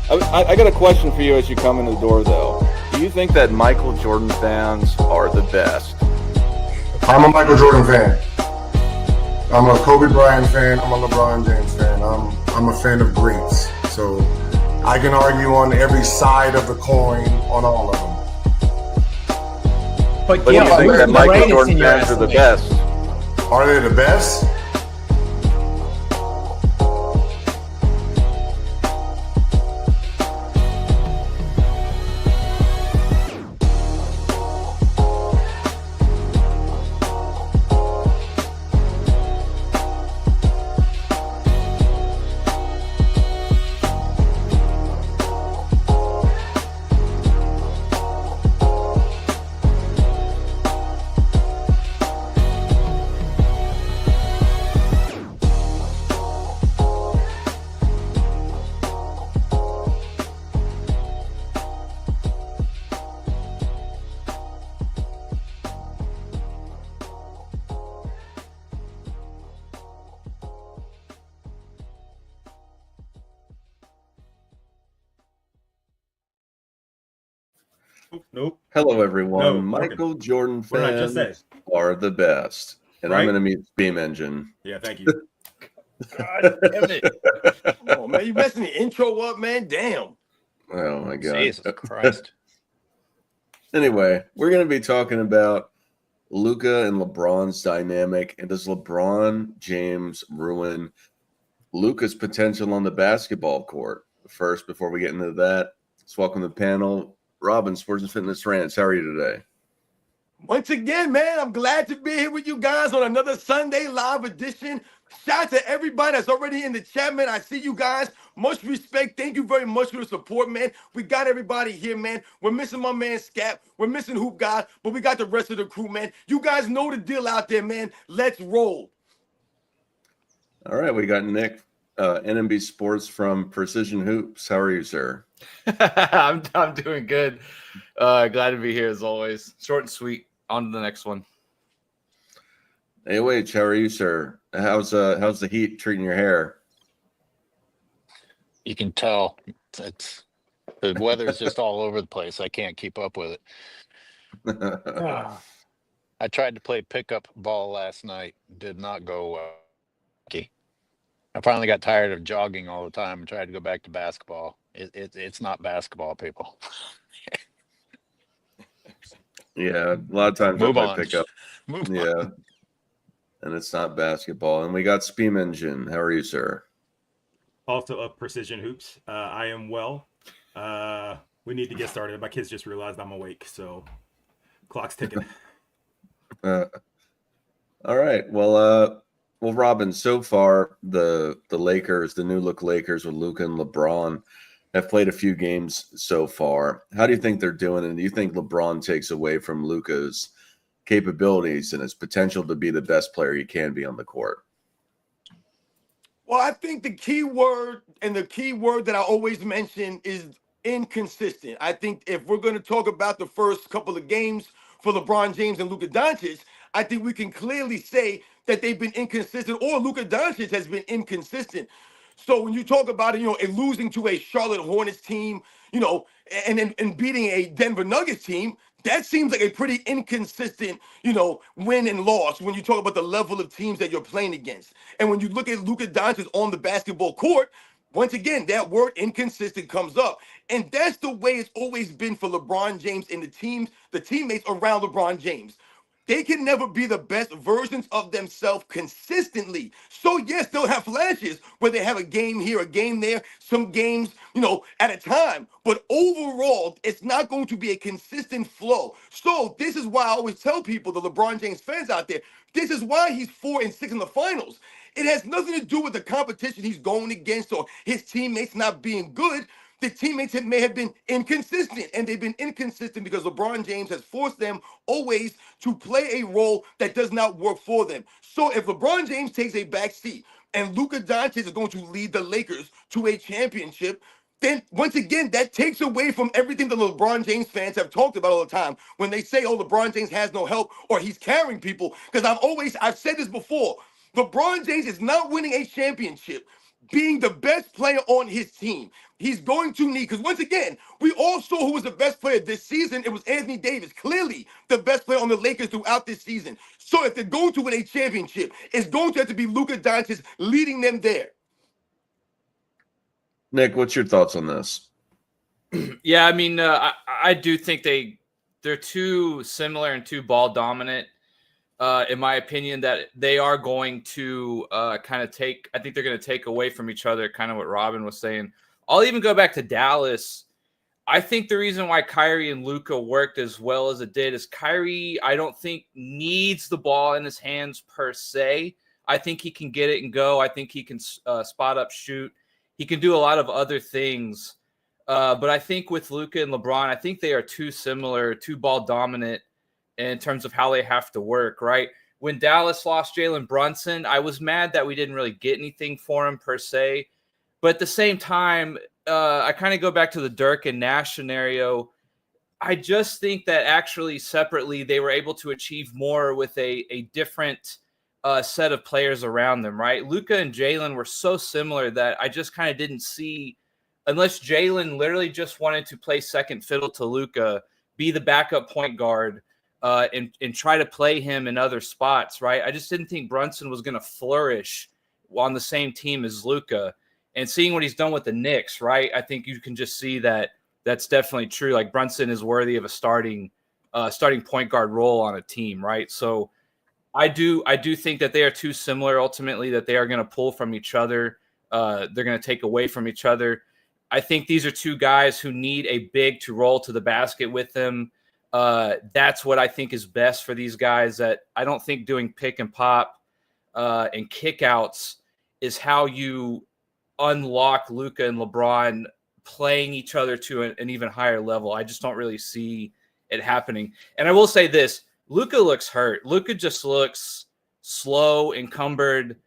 I got a question for you as you come in the door, though. Do you think that Michael Jordan fans are the best? I'm a Michael Jordan fan. I'm a Kobe Bryant fan. I'm a LeBron James fan. I'm a fan of greats. So I can argue on every side of the coin on all of them. But do you think that Michael Jordan fans are the best? Are they the best? Nope. Hello, everyone. No, Michael Jordan What did I just fans say? are the best. And I'm Right? going to mute Beam Engine. Yeah, thank you. God damn it. Oh man, you messing the intro up, man. Damn. Oh, my God. Jesus Christ. Anyway, we're going to be talking about Luka and LeBron's dynamic. And does LeBron James ruin Luka's potential on the basketball court? First, before we get into that, let's welcome the panel. Robin, Sports and Fitness Rants. How are you today? Once again, man, I'm glad to be here with you guys on another Sunday live edition. Shout out to everybody that's already in the chat, man. I see you guys. Much respect. Thank you very much for the support, man. We got everybody here, man. We're missing my man Scap. We're missing Hoop God, but we got the rest of the crew, man. You guys know the deal out there, man. Let's roll. All right, we got Nick, NMB Sports from Precision Hoops. How are you, sir? I'm doing good. Glad to be here as always. Short and sweet. On to the next one. Hey, wait, how are you, sir? How's the heat treating your hair? You can tell it's the weather's just all over the place. I can't keep up with it. I tried to play pickup ball last night. Did not go well. I finally got tired of jogging all the time and tried to go back to basketball. It's not basketball, people. Yeah, a lot of times Move I on. pick up. Move Yeah, on. and it's not basketball. And we got Steam Engine. How are you, sir? Also of Precision Hoops. I am well. We need to get started. My kids just realized I'm awake, so clock's ticking. All right. Well, Robin. So far, the Lakers, the new look Lakers with Luka and LeBron, have played a few games so far. How do you think they're doing? And do you think LeBron takes away from Luka's capabilities and his potential to be the best player he can be on the court? Well, I think the key word that I always mention is inconsistent. I think if we're going to talk about the first couple of games for LeBron James and Luka Doncic, I think we can clearly say that they've been inconsistent, or Luka Doncic has been inconsistent. So when you talk about it, and losing to a Charlotte Hornets team, and beating a Denver Nuggets team, that seems like a pretty inconsistent, win and loss when you talk about the level of teams that you're playing against. And when you look at Luka Doncic on the basketball court, once again, that word inconsistent comes up. And that's the way it's always been for LeBron James and the teammates around LeBron James. They can never be the best versions of themselves consistently. So yes, they'll have flashes where they have a game here, a game there, some games, at a time. But overall, it's not going to be a consistent flow. So this is why I always tell people, the LeBron James fans out there, this is why he's 4-6 in the finals. It has nothing to do with the competition he's going against or his teammates not being good. The teammates may have been inconsistent, and they've been inconsistent because LeBron James has forced them always to play a role that does not work for them. So if LeBron James takes a back seat and Luka Doncic is going to lead the Lakers to a championship, then once again, that takes away from everything the LeBron James fans have talked about all the time when they say, oh, LeBron James has no help or he's carrying people. Because I've said this before, LeBron James is not winning a championship being the best player on his team. He's going to need, because once again, we all saw who was the best player this season. It was Anthony Davis, clearly the best player on the Lakers throughout this season. So if they're going to win a championship, it's going to have to be Luka Doncic leading them there. Nick, what's your thoughts on this? Yeah, I mean, I do think they're too similar and too ball dominant. In my opinion, that they are going to kind of take. I think they're going to take away from each other. Kind of what Robin was saying. I'll even go back to Dallas. I think the reason why Kyrie and Luka worked as well as it did is Kyrie, I don't think needs the ball in his hands per se. I think he can get it and go. I think he can spot up, shoot. He can do a lot of other things. But I think with Luka and LeBron, I think they are too similar, too ball dominant in terms of how they have to work, right? When Dallas lost Jalen Brunson, I was mad that we didn't really get anything for him per se. But at the same time, I kind of go back to the Dirk and Nash scenario. I just think that actually separately they were able to achieve more with a different set of players around them, right? Luka and Jalen were so similar that I just kind of didn't see, unless Jalen literally just wanted to play second fiddle to Luka, be the backup point guard, and try to play him in other spots, right? I just didn't think Brunson was going to flourish on the same team as Luka. And seeing what he's done with the Knicks, right? I think you can just see that that's definitely true. Like Brunson is worthy of a starting point guard role on a team, right? So I do think that they are too similar ultimately, that they are going to pull from each other. They're going to take away from each other. I think these are two guys who need a big to roll to the basket with them. That's what I think is best for these guys. That I don't think doing pick and pop and kickouts is how you unlock Luka and LeBron playing each other to an even higher level. I just don't really see it happening. And I will say this, Luka looks hurt. Luka just looks slow, encumbered,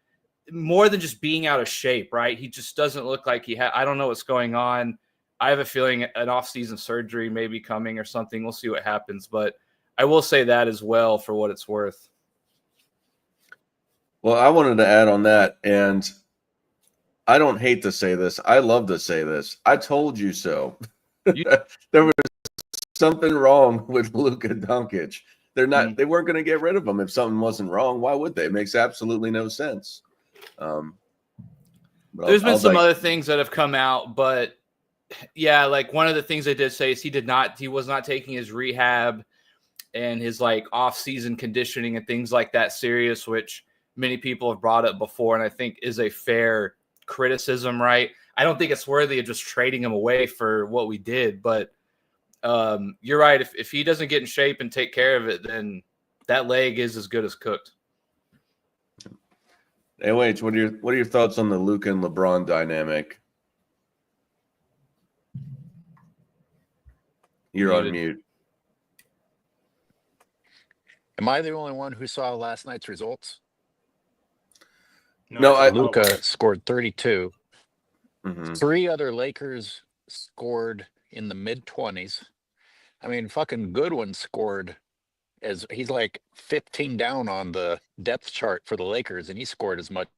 more than just being out of shape, right? He just doesn't look like I don't know what's going on. I have a feeling an off-season surgery may be coming or something. We'll see what happens. But I will say that as well for what it's worth. Well, I wanted to add on that, and I don't hate to say this. I love to say this. I told you so. There was something wrong with Luka Doncic. They weren't going to get rid of him if something wasn't wrong. Why would they? It makes absolutely no sense. There's been some other things that have come out, but yeah, like one of the things they did say is he was not taking his rehab and his like off-season conditioning and things like that serious, which many people have brought up before, and I think is a fair criticism, right? I don't think it's worthy of just trading him away for what we did, but you're right. If he doesn't get in shape and take care of it, then that leg is as good as cooked. AOH, what are your thoughts on the Luka and LeBron dynamic? You're on mute. Am I the only one who saw last night's results? No, Luka scored 32. Mm-hmm. 3 other Lakers scored in the mid-20s. I mean, fucking Goodwin scored as he's like 15 down on the depth chart for the Lakers, and he scored as much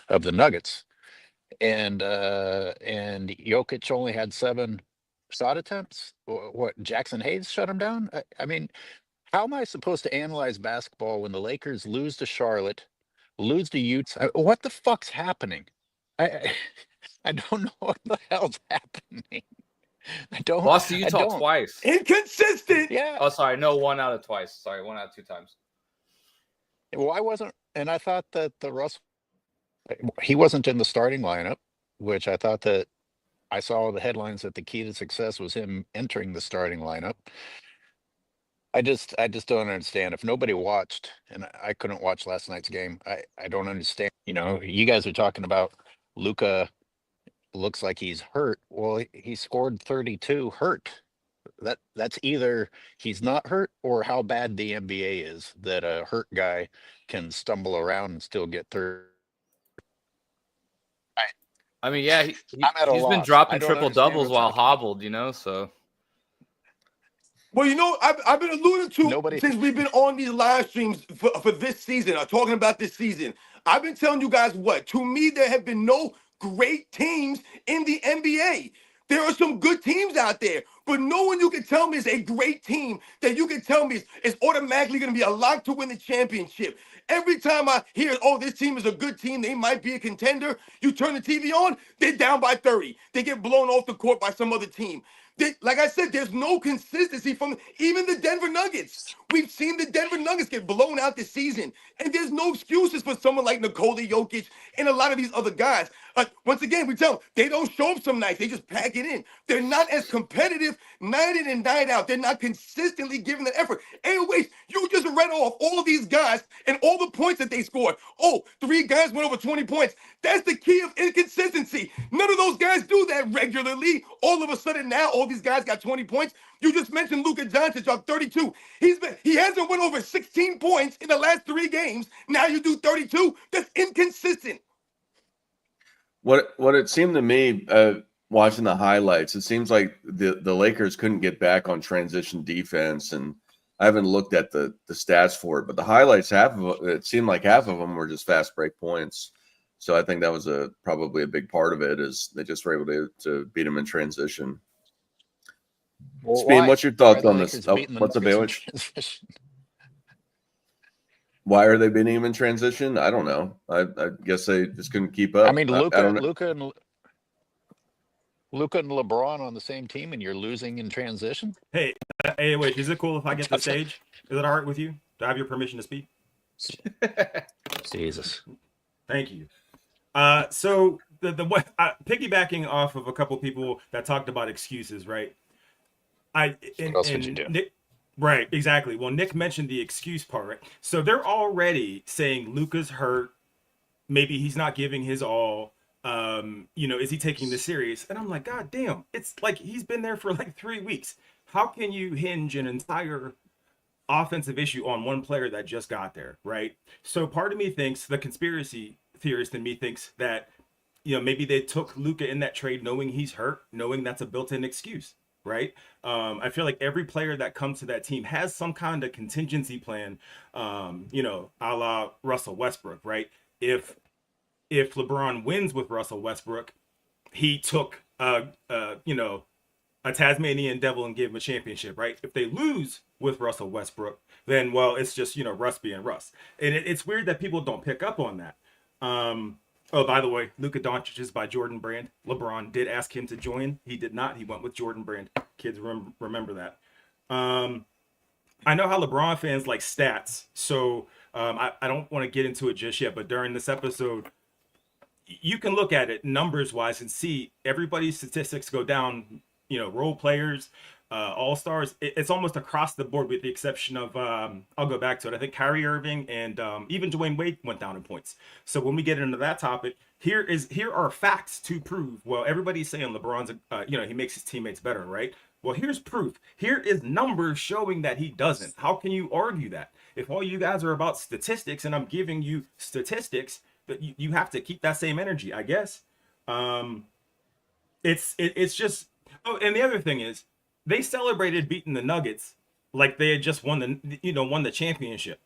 of the Nuggets. And Jokic only had 7 shot attempts. What, Jackson Hayes shut him down? I mean, how am I supposed to analyze basketball when the Lakers lose to Charlotte, lose to Utah? What the fuck's happening? I don't know what the hell's happening. Lost to Utah twice. Inconsistent. Yeah. Oh, sorry. No, 1 out of twice. Sorry, 1 out of 2 times. Well, and I thought that he wasn't in the starting lineup, which I thought that I saw the headlines that the key to success was him entering the starting lineup. I just don't understand. If nobody watched, and I couldn't watch last night's game, I don't understand. You know, you guys are talking about Luka looks like he's hurt. Well, he scored 32 hurt. That's either he's not hurt or how bad the NBA is that a hurt guy can stumble around and still get 30. I mean, yeah, he's been loss. dropping I don't triple understand doubles what's while happening. hobbled, you know, so. Well, you know, I've been alluding to Nobody- since we've been on these live streams for this season, talking about this season. I've been telling you guys what, to me, there have been no great teams in the NBA. There are some good teams out there, but no one you can tell me is a great team that you can tell me is automatically going to be a lock to win the championship. Every time I hear, oh, this team is a good team, they might be a contender, you turn the TV on, they're down by 30. They get blown off the court by some other team. Like I said, there's no consistency from even the Denver Nuggets. We've seen the Denver Nuggets get blown out this season, and there's no excuses for someone like Nikola Jokic and a lot of these other guys. Once again, we tell them they don't show up some nights; they just pack it in. They're not as competitive night in and night out. They're not consistently giving that effort. Anyways, you just read off all of these guys and all the points that they scored. Oh, 3 guys went over 20 points. That's the key of inconsistency. None of those guys do that regularly. All of a sudden now, all these guys got 20 points. You just mentioned Luka Doncic up 32. He hasn't went over 16 points in the last 3 games. Now you do 32. That's inconsistent. What it seemed to me, watching the highlights, it seems like the Lakers couldn't get back on transition defense, and I haven't looked at the stats for it, but the highlights, it seemed like half of them were just fast break points. So I think that was probably a big part of it, is they just were able to beat them in transition. Well, Speed, what's your thoughts on this? What's the Baywatch? Why are they beating him in transition? I don't know. I guess they just couldn't keep up. I mean, Luka and LeBron on the same team, and you're losing in transition. Hey, wait, is it cool if I get the stage? Is it all right with you? Do I have your permission to speak? Jesus. Thank you. So piggybacking off of a couple people that talked about excuses, right? What else would you do? Nick, right, exactly. Well, Nick mentioned the excuse part, right? So they're already saying Luka's hurt. Maybe he's not giving his all. Is he taking this serious? And I'm like, God damn, it's like he's been there for like 3 weeks. How can you hinge an entire offensive issue on one player that just got there, right? So part of me thinks, the conspiracy theorist in me thinks that, maybe they took Luka in that trade knowing he's hurt, knowing that's a built-in excuse, right? I feel like every player that comes to that team has some kind of contingency plan, a la Russell Westbrook, right? If LeBron wins with Russell Westbrook, he took a Tasmanian devil and gave him a championship, right? If they lose with Russell Westbrook, then, well, it's just, Russ being Russ. And it's weird that people don't pick up on that. Oh, by the way, Luka Doncic is by Jordan Brand. LeBron did ask him to join. He did not. He went with Jordan Brand. Kids, remember that. I know how LeBron fans like stats, so I don't want to get into it just yet, but during this episode, you can look at it numbers-wise and see everybody's statistics go down, role players, all-stars. It's almost across the board with the exception of, I'll go back to it. I think Kyrie Irving and even Dwayne Wade went down in points. So when we get into that topic, here are facts to prove. Well, everybody's saying LeBron's, he makes his teammates better, right? Well, here's proof. Here is numbers showing that he doesn't. How can you argue that? If all you guys are about statistics and I'm giving you statistics, that you have to keep that same energy, I guess. It's just. Oh, and the other thing is, they celebrated beating the Nuggets like they had just won the championship.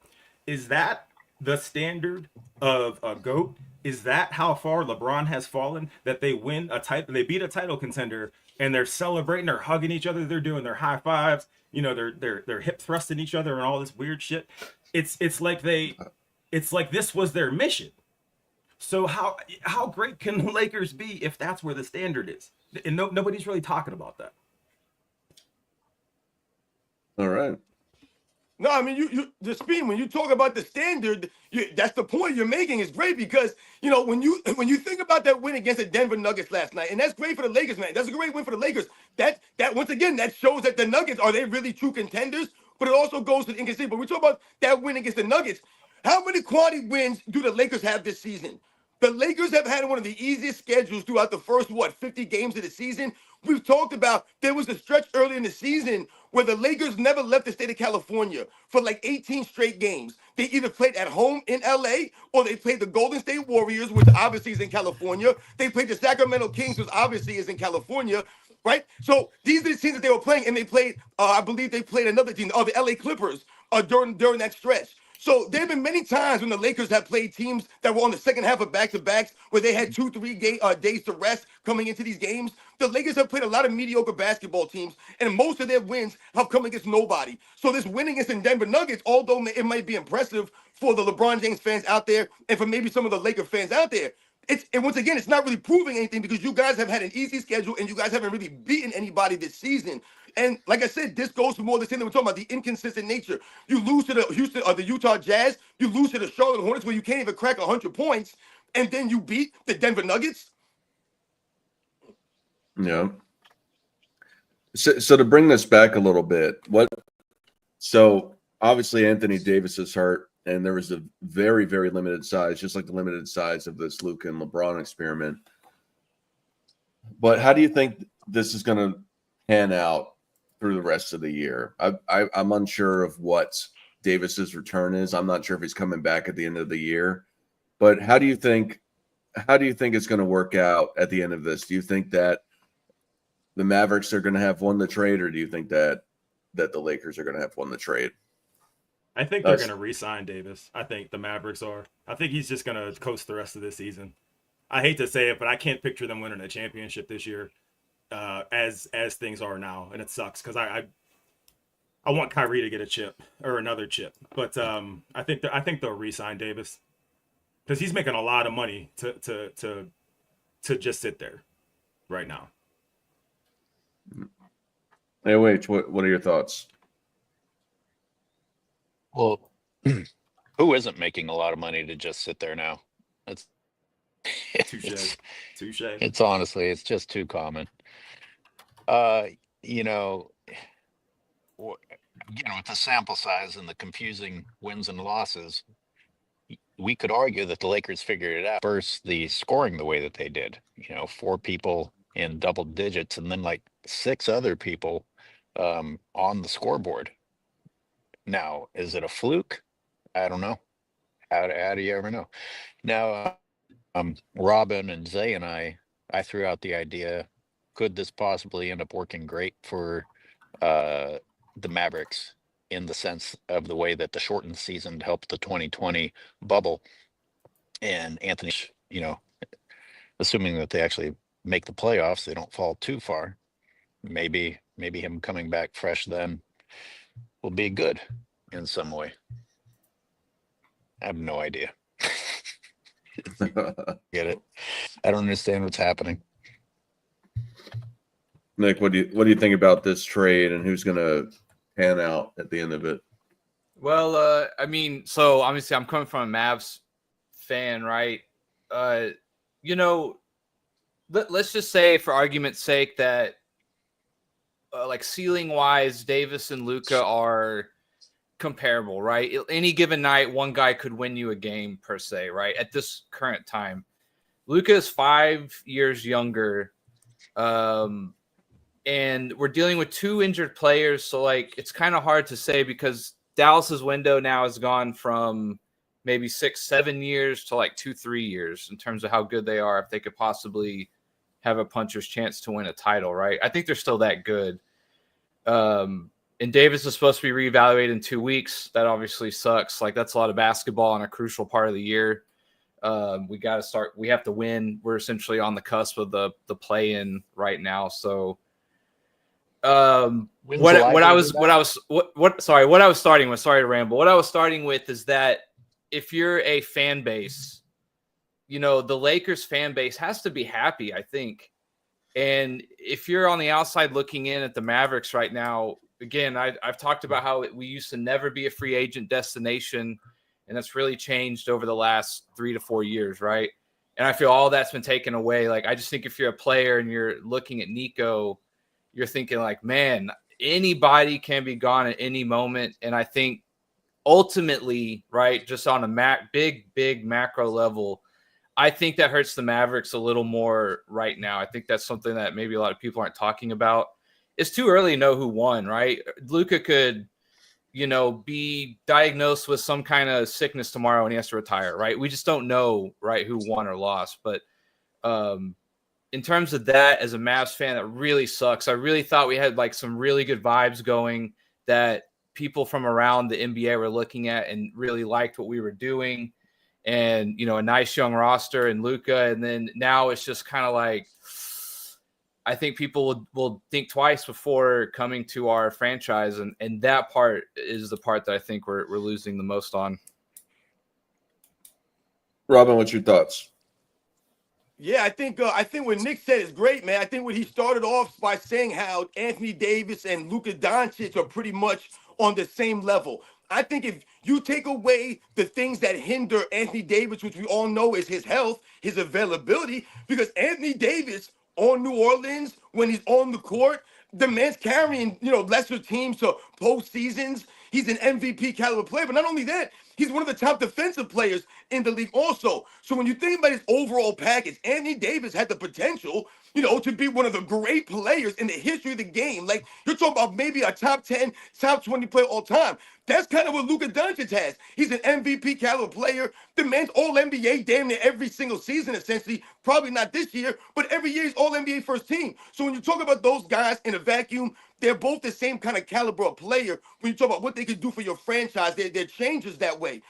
Is that the standard of a GOAT? Is that how far LeBron has fallen? That they win a title, they beat a title contender, and they're celebrating, they're hugging each other, they're doing their high fives, they're hip thrusting each other and all this weird shit. It's like this was their mission. So how great can the Lakers be if that's where the standard is? And nobody's really talking about that. All right. No, I mean, the speed, when you talk about the standard, that's the point you're making is great because, when you think about that win against the Denver Nuggets last night, and that's great for the Lakers, man. That's a great win for the Lakers. That once again, that shows that the Nuggets, are they really true contenders? But it also goes to the inconsistency. But we talk about that win against the Nuggets. How many quality wins do the Lakers have this season? The Lakers have had one of the easiest schedules throughout the first, 50 games of the season. We've talked about there was a stretch early in the season where the Lakers never left the state of California for like 18 straight games. They either played at home in LA or they played the Golden State Warriors, which obviously is in California. They played the Sacramento Kings, which obviously is in California, right? So these are the teams that they were playing, and they played, I believe they played another team, the LA Clippers, during that stretch. So there have been many times when the Lakers have played teams that were on the second half of back-to-backs where they had 2-3 days to rest coming into these games. The Lakers have played a lot of mediocre basketball teams, and most of their wins have come against nobody. So this win against the Denver Nuggets, although it might be impressive for the LeBron James fans out there and for maybe some of the Laker fans out there, and once again, it's not really proving anything because you guys have had an easy schedule and you guys haven't really beaten anybody this season. And like I said, this goes for more than the thing that we're talking about, the inconsistent nature. You lose to the Utah Jazz, you lose to the Charlotte Hornets where you can't even crack 100 points, and then you beat the Denver Nuggets. Yeah. So to bring this back a little bit, so obviously Anthony Davis is hurt, and there was a very, very limited size, just like the limited size of this Luka and LeBron experiment. But how do you think this is going to pan out through the rest of the year? I'm unsure of what Davis's return is. I'm not sure if he's coming back at the end of the year. But how do you think it's going to work out at the end of this? Do you think that the Mavericks are going to have won the trade, or do you think that the Lakers are going to have won the trade? I think they're going to re-sign Davis. I think the Mavericks are. I think he's just going to coast the rest of this season. I hate to say it, but I can't picture them winning a championship this year as things are now, and it sucks because I want Kyrie to get a chip or another chip. But I think they'll re-sign Davis because he's making a lot of money to just sit there right now. Hey, wait, what are your thoughts? Well, who isn't making a lot of money to just sit there now? Touche. It's honestly, it's just too common. You know, with the sample size and the confusing wins and losses, we could argue that the Lakers figured it out. First, the scoring the way that they did, 4 people in double digits and then like 6 other people on the scoreboard. Now, is it a fluke? I don't know. How do you ever know? Now, Robin and Zay and I threw out the idea, could this possibly end up working great for the Mavericks in the sense of the way that the shortened season helped the 2020 bubble? And Anthony, assuming that they actually make the playoffs, they don't fall too far. Maybe him coming back fresh then will be good in some way. I have no idea. Get it? I don't understand what's happening. Nick, what do you think about this trade and who's going to pan out at the end of it? Well, I mean, so obviously I'm coming from a Mavs fan, right? Let's just say for argument's sake that like ceiling wise, Davis and Luka are comparable, right? Any given night, one guy could win you a game per se, right? At this current time, Luka is 5 years younger, and we're dealing with 2 injured players, so like it's kind of hard to say because Dallas's window now has gone from maybe 6-7 years to like 2-3 years in terms of how good they are if they could possibly have a puncher's chance to win a title, right? I think they're still that good. And Davis is supposed to be reevaluated in 2 weeks. That obviously sucks. Like that's a lot of basketball on a crucial part of the year. We got to start. We have to win. We're essentially on the cusp of the play-in right now. So, what I was starting with. Sorry to ramble. What I was starting with is that if you're a fan base, the Lakers fan base has to be happy, I think. And if you're on the outside looking in at the Mavericks right now, again, I've talked about how we used to never be a free agent destination, and that's really changed over the last 3 to 4 years, right? And I feel all that's been taken away. Like, I just think if you're a player and you're looking at Nico, you're thinking like, man, anybody can be gone at any moment. And I think ultimately, right, just on a big macro level, I think that hurts the Mavericks a little more right now. I think that's something that maybe a lot of people aren't talking about. It's too early to know who won, right? Luka could, be diagnosed with some kind of sickness tomorrow and he has to retire, right? We just don't know, right, who won or lost. But in terms of that, as a Mavs fan, that really sucks. I really thought we had like some really good vibes going, that people from around the NBA were looking at and really liked what we were doing. And, a nice young roster and Luka. And then now it's just kind of like, I think people will think twice before coming to our franchise. And that part is the part that I think we're losing the most on. Robin, what's your thoughts? Yeah, I think what Nick said is great, man. I think what he started off by saying how Anthony Davis and Luka Doncic are pretty much on the same level. I think if you take away the things that hinder Anthony Davis, which we all know is his health, his availability, because Anthony Davis on New Orleans, when he's on the court, the man's carrying, lesser teams to postseasons. He's an MVP caliber player, but not only that, he's one of the top defensive players in the league also. So when you think about his overall package, Anthony Davis had the potential, to be one of the great players in the history of the game. Like, you're talking about maybe a top 10, top 20 player all time. That's kind of what Luka Doncic has. He's an MVP caliber player. The man's all-NBA damn near every single season, essentially. Probably not this year, but every year he's all-NBA first team. So when you talk about those guys in a vacuum, they're both the same kind of caliber of player. When you talk about what they could do for your franchise, they're changers that way.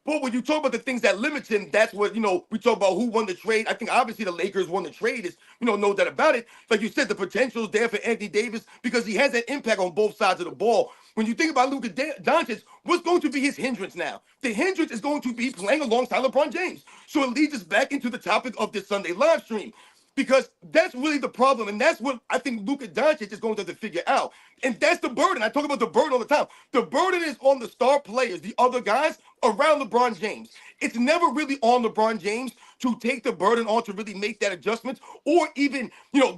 But when you talk about the things that limits him, that's what, we talk about who won the trade. I think obviously the Lakers won the trade, is, no doubt about it. Like you said, the potential is there for Anthony Davis because he has that impact on both sides of the ball. When you think about Luka Doncic, what's going to be his hindrance now? The hindrance is going to be playing alongside LeBron James. So it leads us back into the topic of this Sunday live stream. Because that's really the problem. And that's what I think Luka Doncic is going to have to figure out. And that's the burden. I talk about the burden all the time. The burden is on the star players, the other guys around LeBron James. It's never really on LeBron James to take the burden on to really make that adjustment or even,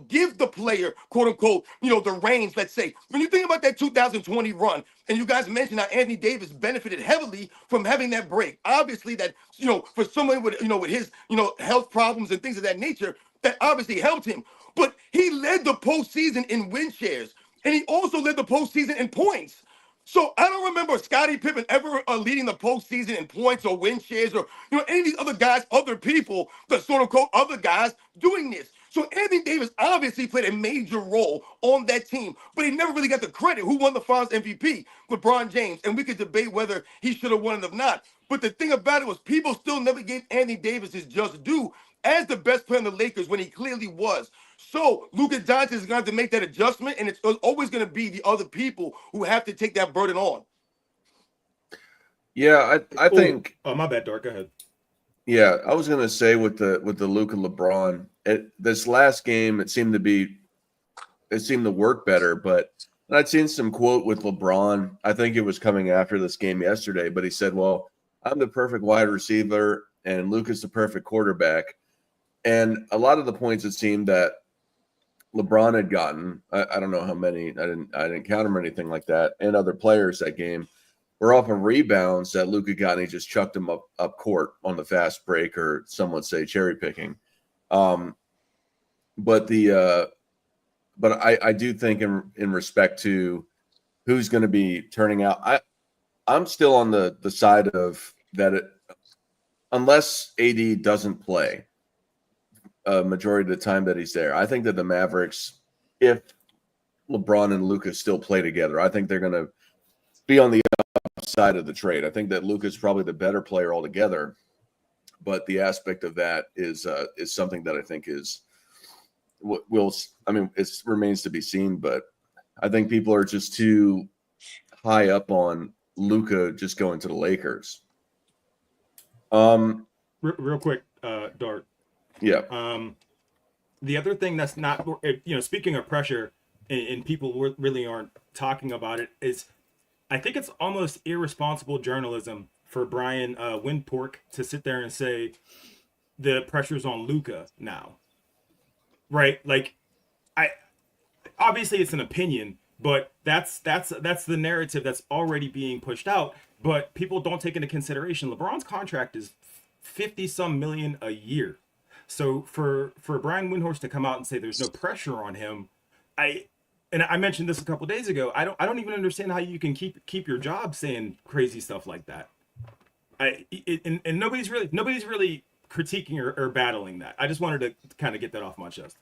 give the player, quote unquote, the reins, let's say. When you think about that 2020 run, and you guys mentioned how Anthony Davis benefited heavily from having that break. Obviously that, for someone with, with his, health problems and things of that nature, that obviously helped him. But he led the postseason in win shares, and he also led the postseason in points. So I don't remember Scottie Pippen ever leading the postseason in points or win shares or any of these other guys, other people, the sort of quote other guys doing this. So Anthony Davis obviously played a major role on that team, but he never really got the credit. Who won the Finals MVP? LeBron James, and we could debate whether he should have won it or not. But the thing about it was people still never gave Anthony Davis his just due as the best player in the Lakers when he clearly was. So Luka Doncic is going to have to make that adjustment, and it's always going to be the other people who have to take that burden on. Yeah, I think. Oh, my bad, Dark. Go ahead. Yeah, I was going to say with the Luka LeBron, this last game it seemed to work better. But I'd seen some quote with LeBron. I think it was coming after this game yesterday, but he said, "Well, I'm the perfect wide receiver, and Luka's the perfect quarterback." And a lot of the points it seemed that LeBron had gotten, I don't know how many, I didn't count them or anything like that, and other players that game were off of rebounds that Luka got, and he just chucked them up court on the fast break, or some would say cherry picking. But I do think in respect to who's going to be turning out, I'm still on the side of that unless AD doesn't play a majority of the time that he's there, I think that the Mavericks, if LeBron and Luka still play together, I think they're going to be on the upside of the trade. I think that Luka's probably the better player altogether, but the aspect of that is something that I think is it remains to be seen. But I think people are just too high up on Luka just going to the Lakers. Real quick, Dart. Yeah. The other thing that's not, speaking of pressure, and people really aren't talking about it, is I think it's almost irresponsible journalism for Brian Windpork to sit there and say the pressure's on Luka now, right? Like, obviously it's an opinion, but that's the narrative that's already being pushed out. But people don't take into consideration LeBron's contract is 50-some million a year. So for Brian Windhorst to come out and say there's no pressure on him, I mentioned this a couple days ago. I don't even understand how you can keep your job saying crazy stuff like that. And nobody's really critiquing or battling that. I just wanted to kind of get that off my chest.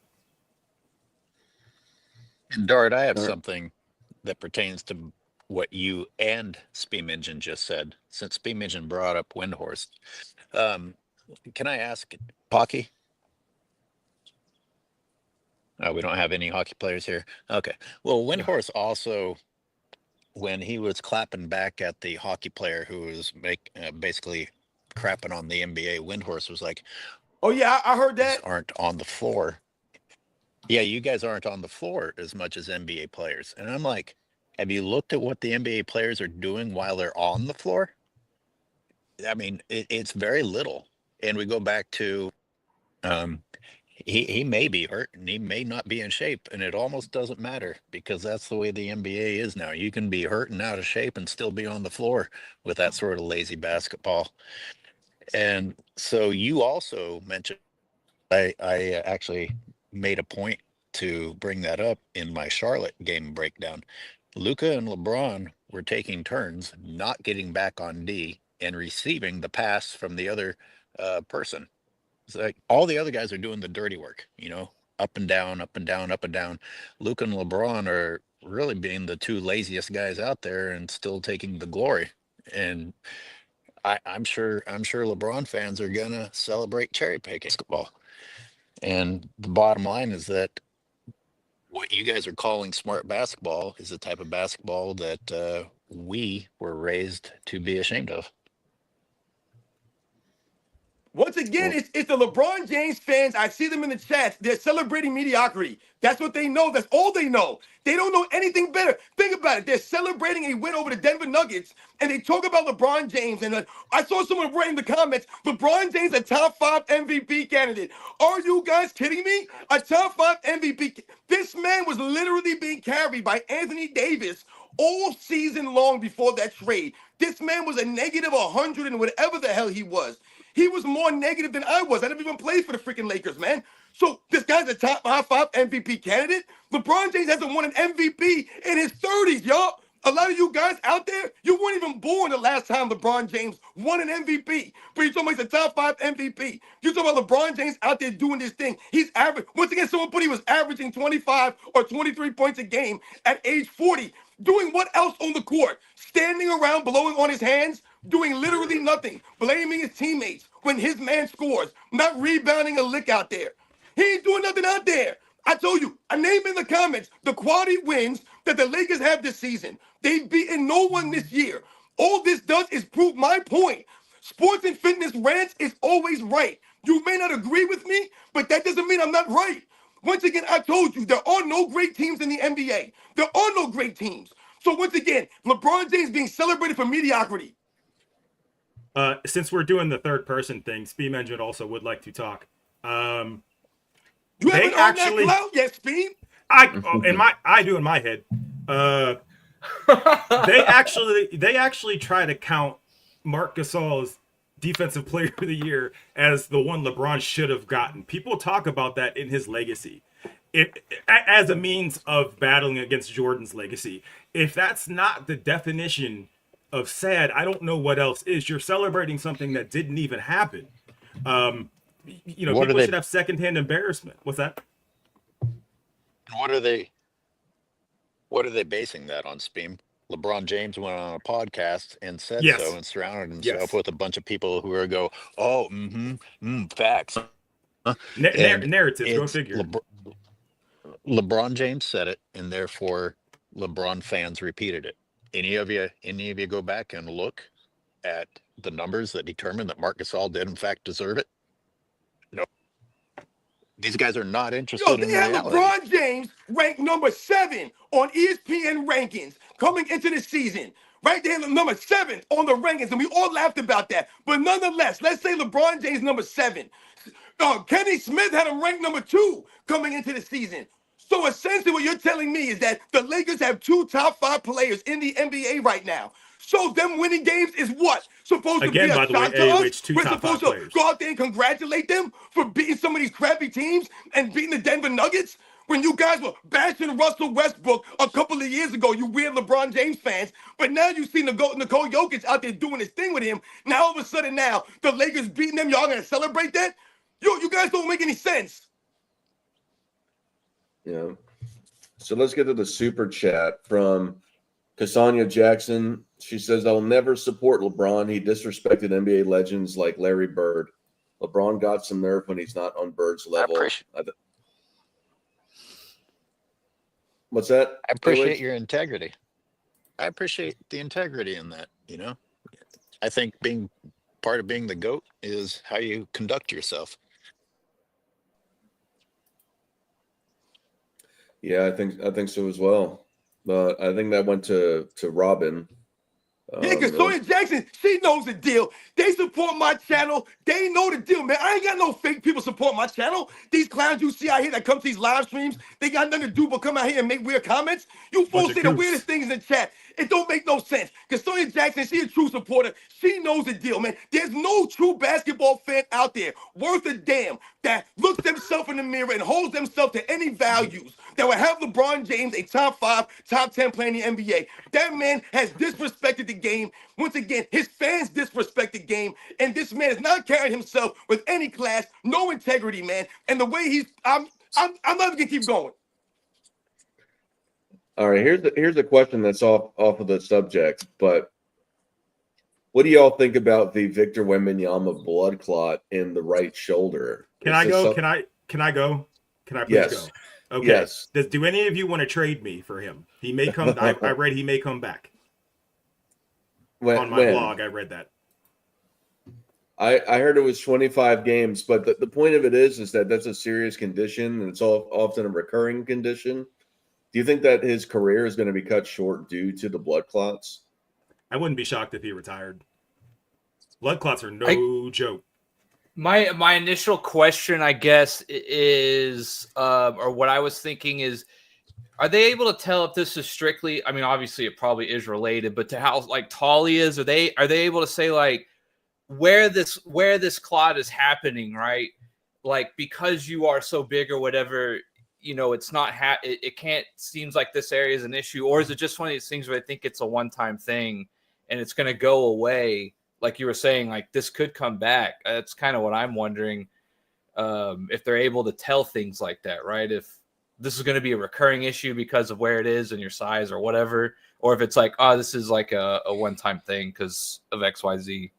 And Dart, I have something that pertains to what you and Steam Engine just said, since Steam Engine brought up Windhorst. Um, can I ask hockey? Oh, we don't have any hockey players here. Okay. Well, Windhorst also, when he was clapping back at the hockey player who was basically crapping on the NBA, Windhorst was like, Oh yeah, I heard "Guys that. aren't on the floor. Yeah, you guys aren't on the floor as much as NBA players." And I'm like, have you looked at what the NBA players are doing while they're on the floor? I mean, it's very little. And we go back to um, he may be hurt and he may not be in shape, and it almost doesn't matter because that's the way the NBA is now. You can be hurt and out of shape and still be on the floor with that sort of lazy basketball. And so you also mentioned I actually made a point to bring that up in my Charlotte game breakdown. Luka and LeBron were taking turns not getting back on D and receiving the pass from the other person. It's like all the other guys are doing the dirty work, up and down, up and down, up and down. Luka and LeBron are really being the two laziest guys out there and still taking the glory. And I'm sure LeBron fans are gonna celebrate cherry picking basketball. And the bottom line is that what you guys are calling smart basketball is the type of basketball that we were raised to be ashamed of. Once again, it's the LeBron James fans. I see them in the chats. They're celebrating mediocrity. That's what they know. That's all they know. They don't know anything better. Think about it. They're celebrating a win over the Denver Nuggets, and they talk about LeBron James. And I saw someone write in the comments, LeBron James a top 5 MVP candidate. Are you guys kidding me? A top 5 MVP. This man was literally being carried by Anthony Davis all season long before that trade. This man was a negative 100 and whatever the hell he was. He was more negative than I was. I never even played for the freaking Lakers, man. So this guy's a top 5 MVP candidate. LeBron James hasn't won an MVP in his 30s, y'all. A lot of you guys out there, you weren't even born the last time LeBron James won an MVP. But you're talking about he's a top 5 MVP. You're talking about LeBron James out there doing this thing. He's average. Once again, someone put he was averaging 25 or 23 points a game at age 40. Doing what else on the court? Standing around, blowing on his hands, doing literally nothing, blaming his teammates when his man scores, not rebounding a lick out there. He ain't doing nothing out there. I told you, I name in the comments the quality wins that the Lakers have this season. They've beaten no one this year. All this does is prove my point. Sports and fitness rants is always right. You may not agree with me, but that doesn't mean I'm not right. Once again, I told you, there are no great teams in the NBA. There are no great teams. So once again, LeBron James being celebrated for mediocrity. Since we're doing the third person thing, Speed Engine also would like to talk. You haven't earned that clout yet, Speed. I do in my head. They actually try to count Marc Gasol's Defensive Player of the Year as the one LeBron should have gotten. People talk about that in his legacy, as a means of battling against Jordan's legacy. If that's not the definition of sad, I don't know what else is. You're celebrating something that didn't even happen. People should have secondhand embarrassment. What's that? What are they basing that on, Speam? LeBron James went on a podcast and said so, and surrounded himself with a bunch of people who are facts. Narrative, go figure. LeBron James said it, and therefore LeBron fans repeated it. Any of you go back and look at the numbers that determine that Marc Gasol did in fact deserve it? No. These guys are not interested in reality. They have LeBron James ranked number 7 on ESPN rankings coming into the season. Right there, number 7 on the rankings, and we all laughed about that. But nonetheless, let's say LeBron James number 7. Kenny Smith had him ranked number 2 coming into the season. So essentially what you're telling me is that the Lakers have 2 top 5 players in the NBA right now. So them winning games is what? Supposed to be a shock to us? We're supposed to go out there and congratulate them for beating some of these crappy teams and beating the Denver Nuggets? When you guys were bashing Russell Westbrook a couple of years ago, you weird LeBron James fans, but now you see Nikola Jokic out there doing his thing with him. Now all of a sudden now, the Lakers beating them, y'all gonna celebrate that? You guys don't make any sense. Yeah. So let's get to the super chat from Cassandra Jackson, she says, I'll never support LeBron. He disrespected NBA legends like Larry Bird. LeBron got some nerve when he's not on Bird's level. What's that? I appreciate your integrity. I appreciate the integrity in that, you know. I think being part of being the GOAT is how you conduct yourself. Yeah, I think so as well. But I think that went to Robin. Yeah, because Sonya Jackson, she knows the deal. They support my channel. They know the deal, man. I ain't got no fake people support my channel. These clowns you see out here that come to these live streams, they got nothing to do but come out here and make weird comments. You fools say the weirdest things in the chat. It don't make no sense. Because Sonya Jackson, she a true supporter. She knows the deal, man. There's no true basketball fan out there worth a damn that looks themselves in the mirror and holds themselves to any values that would have LeBron James a top 5, top 10 player in the NBA. That man has disrespected the game. Once again, his fans disrespect the game, and this man has not carried himself with any class, no integrity, man. And the way he's, I'm not even gonna keep going. All right, here's a question that's off of the subject, but what do y'all think about the Victor Wembanyama blood clot in the right shoulder? Can I go? Can I go? Can I please go? Okay. Yes. Do any of you want to trade me for him? He may come. I read he may come back. On my blog, I read that. I heard it was 25 games, but the point of it is that that's a serious condition, and it's often a recurring condition. Do you think that his career is going to be cut short due to the blood clots? I wouldn't be shocked if he retired. Blood clots are no joke. My initial question, I guess, is, or what I was thinking is, are they able to tell if this is strictly? I mean, obviously, it probably is related, but to how like tall he is, are they able to say like where this clot is happening, right? Like because you are so big or whatever, you know, it's not it can't. Seems like this area is an issue, or is it just one of these things where I think it's a one-time thing and it's going to go away? Like you were saying, like this could come back. That's kind of what I'm wondering, if they're able to tell things like that, right? If this is going to be a recurring issue because of where it is and your size or whatever, or if it's like, oh, this is like a one-time thing because of XYZ.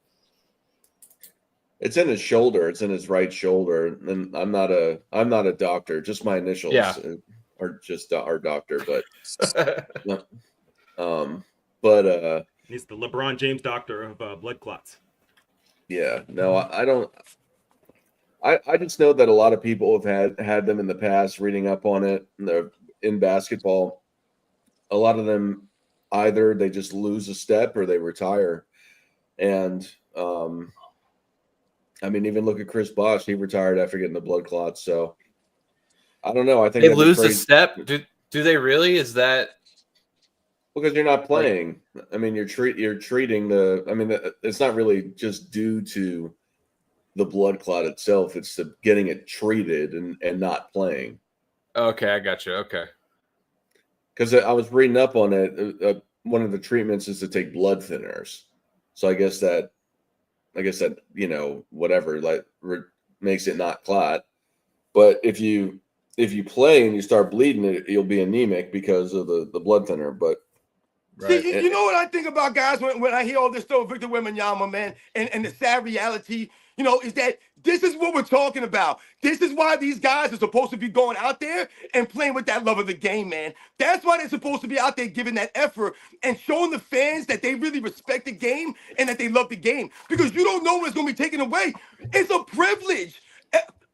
It's in his shoulder. It's in his right shoulder. And I'm not a doctor. Just my initials are just our doctor, but he's the LeBron James doctor of blood clots. Yeah, no, I don't. I just know that a lot of people have had them in the past, reading up on it in basketball. A lot of them either they just lose a step or they retire. And I mean, even look at Chris Bosh. He retired after getting the blood clots. So I don't know. I think they lose a step. Do they really? Is that because you're not playing? I mean, you're treating the. I mean, it's not really just due to the blood clot itself. It's the getting it treated and not playing. Okay, I got you. Okay. Because I was reading up on it. One of the treatments is to take blood thinners. So I guess that you know, whatever, like makes it not clot. But if you play and you start bleeding, you'll be anemic because of the blood thinner. But right. See, you know what I think about guys when I hear all this stuff, Victor Wembanyama, man, and the sad reality, you know, is that this is what we're talking about. This is why these guys are supposed to be going out there and playing with that love of the game, man. That's why they're supposed to be out there giving that effort and showing the fans that they really respect the game and that they love the game. Because you don't know when it's going to be taken away. It's a privilege.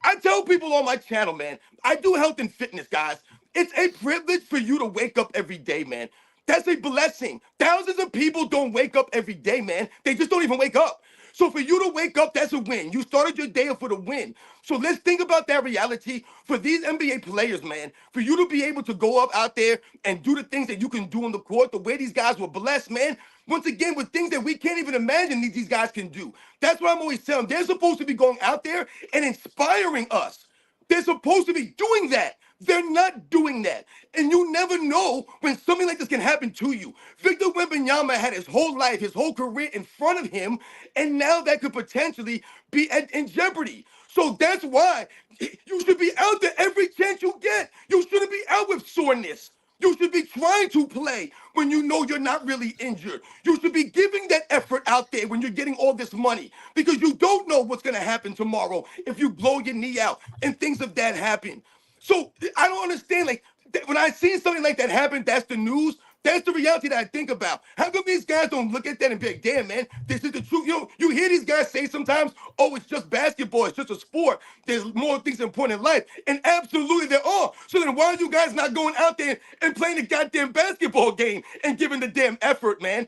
I tell people on my channel, man, I do health and fitness, guys. It's a privilege for you to wake up every day, man. That's a blessing. Thousands of people don't wake up every day, man. They just don't even wake up. So for you to wake up, that's a win. You started your day for the win. So let's think about that reality for these NBA players, man. For you to be able to go up out there and do the things that you can do on the court, the way these guys were blessed, man. Once again, with things that we can't even imagine these guys can do. That's what I'm always telling them. They're supposed to be going out there and inspiring us. They're supposed to be doing that. They're not doing that. And you never know when something like this can happen to you. Victor Wembanyama had his whole life, his whole career in front of him, and now that could potentially be in jeopardy. So that's why you should be out there every chance you get. You shouldn't be out with soreness. You should be trying to play. when you know you're not really injured. You should be giving that effort out there when you're getting all this money because you don't know what's going to happen tomorrow if you blow your knee out and things of that happen. So I don't understand. Like when I see something like that happen, that's the news. That's the reality that I think about. How come these guys don't look at that and be like, damn, man, this is the truth? You know, you hear these guys say sometimes, oh, it's just basketball. It's just a sport. There's more things important in life. And absolutely there are. So then why are you guys not going out there and playing the goddamn basketball game and giving the damn effort, man?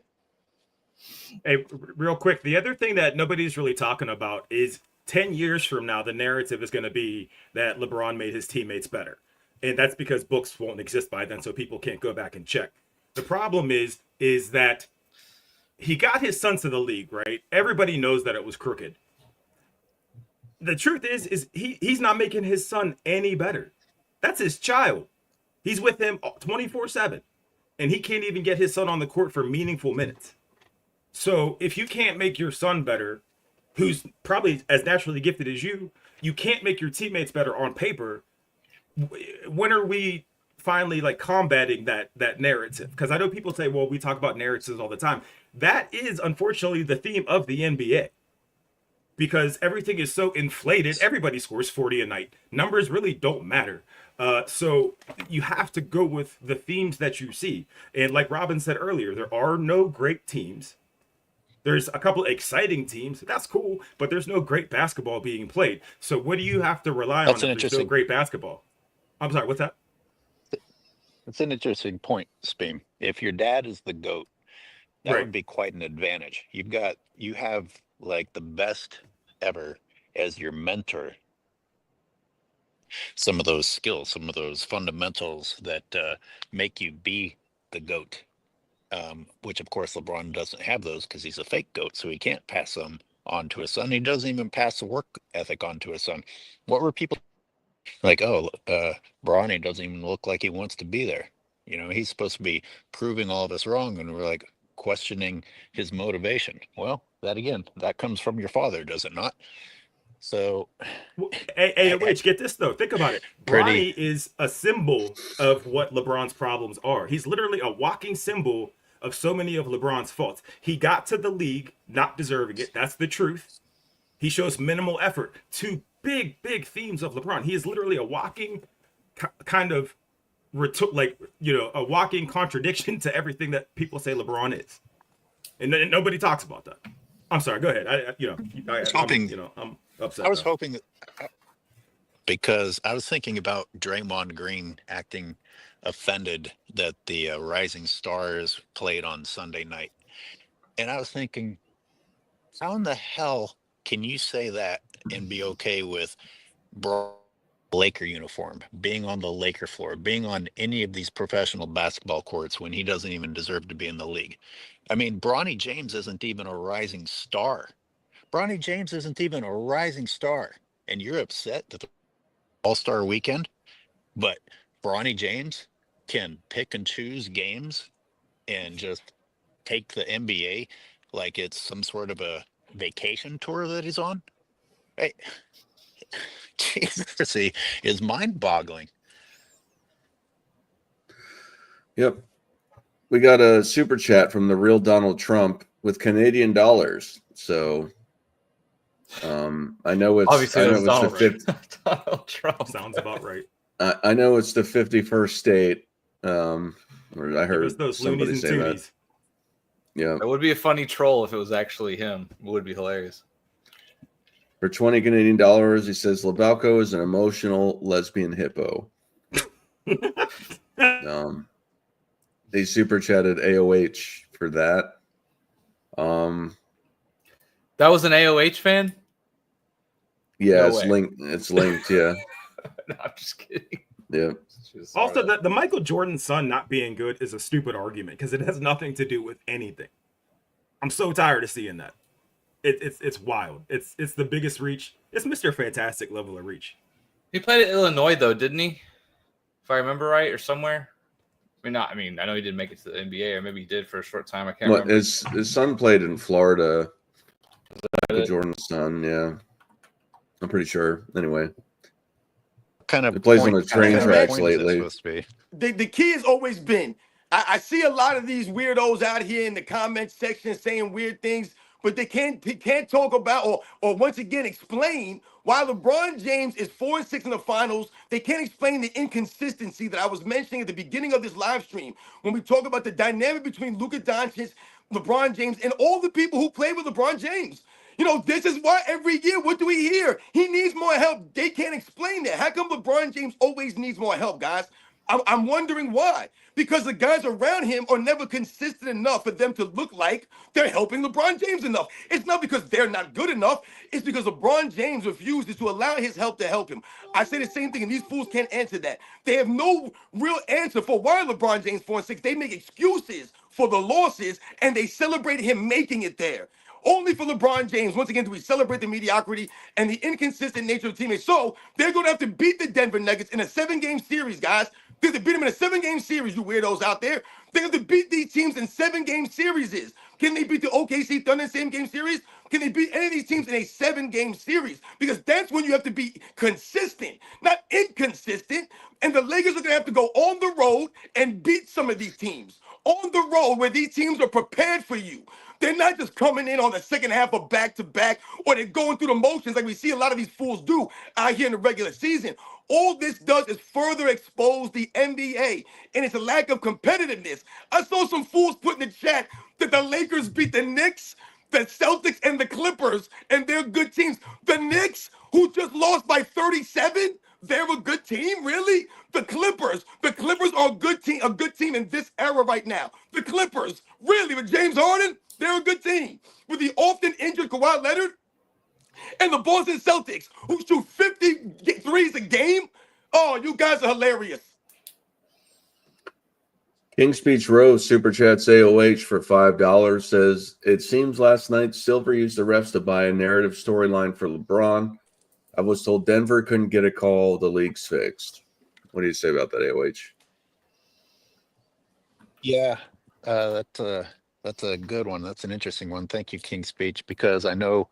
Hey, real quick, the other thing that nobody's really talking about is 10 years from now, the narrative is going to be that LeBron made his teammates better. And that's because books won't exist by then, so people can't go back and check. The problem is that he got his sons to the league, right? Everybody knows that it was crooked. The truth is he's not making his son any better. That's his child. He's with him 24/7, and he can't even get his son on the court for meaningful minutes. So if you can't make your son better, who's probably as naturally gifted as you can't make your teammates better on paper. When are we finally like combating that narrative? Because I know people say, well, we talk about narratives all the time. That is unfortunately the theme of the NBA, because everything is so inflated. Everybody scores 40 a night. Numbers really don't matter. So you have to go with the themes that you see. And like Robin said earlier, there are no great teams. There's a couple exciting teams. That's cool, but there's no great basketball being played. So what do you have to rely on if there's no great basketball? I'm sorry, what's that? It's an interesting point, Speem. If your dad is the GOAT, that Right. would be quite an advantage. You have like the best ever as your mentor. Some of those skills, some of those fundamentals that make you be the GOAT, which of course LeBron doesn't have those because he's a fake GOAT, so he can't pass them on to his son. He doesn't even pass the work ethic on to his son. What were people like? Oh, Bronny doesn't even look like he wants to be there. You know, he's supposed to be proving all of us wrong, and we're like questioning his motivation. Well, that comes from your father, does it not? So, AOH, get this though. Think about it. Bronny is a symbol of what LeBron's problems are. He's literally a walking symbol of so many of LeBron's faults. He got to the league not deserving it. That's the truth. He shows minimal effort. Two big themes of LeBron. He is literally a walking kind of a walking contradiction to everything that people say LeBron is. And nobody talks about that. I'm sorry. Go ahead. I'm upset. I was hoping because I was thinking about Draymond Green acting offended that the Rising Stars played on Sunday night. And I was thinking, how in the hell can you say that and be okay with Laker uniform, being on the Laker floor, being on any of these professional basketball courts when he doesn't even deserve to be in the league? I mean, Bronny James isn't even a rising star. Bronny James isn't even a rising star. And you're upset that the All-Star weekend, but Bronny James can pick and choose games and just take the NBA like it's some sort of a vacation tour that he's on. Right? Jesus, is mind-boggling. Yep. We got a super chat from the real Donald Trump with Canadian dollars. So I know it's Obviously, the Donald Trump. Sounds about right. I know it's the 51st state. Or I heard those somebody loonies say and that. toonies. Yeah. It would be a funny troll if it was actually him. It would be hilarious. For 20 Canadian dollars, he says Lebalco is an emotional lesbian hippo. They super chatted AOH for that. That was an AOH fan? Yeah, No it's way. linked. It's linked. Yeah. No, I'm just kidding. Yeah. Also, the Michael Jordan son not being good is a stupid argument because it has nothing to do with anything. I'm so tired of seeing that. It's wild. It's the biggest reach. It's Mr. Fantastic level of reach. He played at Illinois though, didn't he? If I remember right, or somewhere. I know he didn't make it to the NBA, or maybe he did for a short time. I can't remember. His son played in Florida. Jordan's son, yeah. I'm pretty sure. Anyway. Kind of He plays on the train tracks lately. The key has always been, I see a lot of these weirdos out here in the comment section saying weird things, but they can't talk about or once again explain why LeBron James is 4-6 in the finals. They can't explain the inconsistency that I was mentioning at the beginning of this live stream when we talk about the dynamic between Luka Doncic, LeBron James, and all the people who play with LeBron James. You know, this is why every year, what do we hear? He needs more help. They can't explain that. How come LeBron James always needs more help, guys? I'm wondering why. Because the guys around him are never consistent enough for them to look like they're helping LeBron James enough. It's not because they're not good enough. It's because LeBron James refuses to allow his help to help him. I say the same thing, and these fools can't answer that. They have no real answer for why LeBron James 4-6. They make excuses for the losses, and they celebrate him making it there. Only for LeBron James, once again, do we celebrate the mediocrity and the inconsistent nature of teammates. So they're going to have to beat the Denver Nuggets in a 7-game series, guys. They have to beat them in a 7-game series, you weirdos out there. They have to beat these teams in 7-game series. Can they beat the OKC Thunder in the same game series? Can they beat any of these teams in a 7-game series? Because that's when you have to be consistent, not inconsistent. And the Lakers are going to have to go on the road and beat some of these teams. On the road where these teams are prepared for you. They're not just coming in on the second half of back-to-back, or they're going through the motions like we see a lot of these fools do out here in the regular season. All this does is further expose the NBA and its a lack of competitiveness. I saw some fools put in the chat that the Lakers beat the Knicks, the Celtics, and the Clippers, and they're good teams. The Knicks, who just lost by 37, they're a good team, really? The Clippers are a good team in this era right now. The Clippers, really, with James Harden, they're a good team. With the often injured Kawhi Leonard and the Boston Celtics, who shoot 50 threes a game. Oh, you guys are hilarious. King Speech Rose super chats AOH for $5 says, it seems last night Silver used the refs to buy a narrative storyline for LeBron. I was told Denver couldn't get a call. The league's fixed. What do you say about that, AOH? Yeah, that's a good one. That's an interesting one. Thank you, King Speech, because I know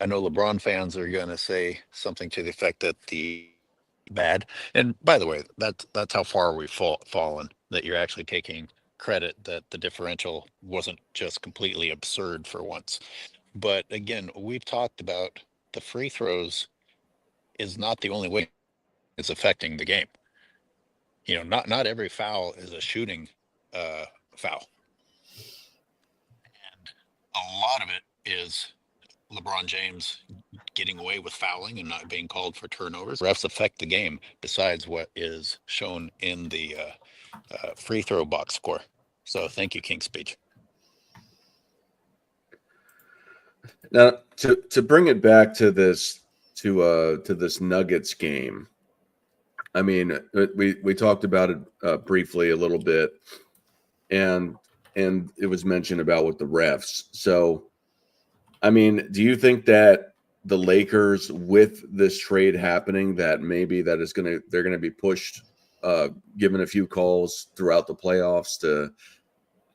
LeBron fans are going to say something to the effect that the bad. And by the way, that's how far we've fallen. That you're actually taking credit that the differential wasn't just completely absurd for once. But again, we've talked about the free throws is not the only way it's affecting the game. You know, not every foul is a shooting foul. And a lot of it is LeBron James getting away with fouling and not being called for turnovers. Refs affect the game besides what is shown in the free throw box score. So thank you, King Speech. Now, to bring it back to this this Nuggets game, I mean, we talked about it briefly a little bit, and it was mentioned about with the refs. So, I mean, do you think that the Lakers, with this trade happening, that maybe they're gonna be pushed, given a few calls throughout the playoffs to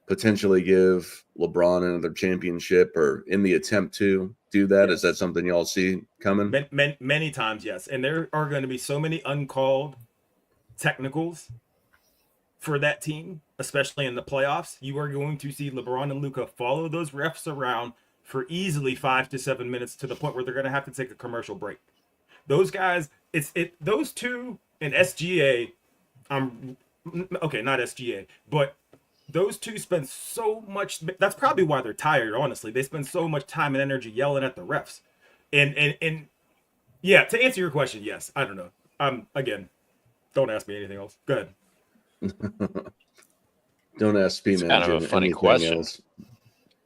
potentially give LeBron another championship, or in the attempt to do that? Yes. Is that something y'all see coming? Many times, yes. And there are going to be so many uncalled technicals for that team, especially in the playoffs. You are going to see LeBron and Luka follow those refs around for easily 5 to 7 minutes, to the point where they're going to have to take a commercial break. Those guys, those two and SGA, okay, not SGA, but those two spend so much. That's probably why they're tired, honestly. They spend so much time and energy yelling at the refs. And yeah, to answer your question, yes. I don't know. Again, don't ask me anything else. Go ahead. Don't ask me, man. Kind of a funny question. Else.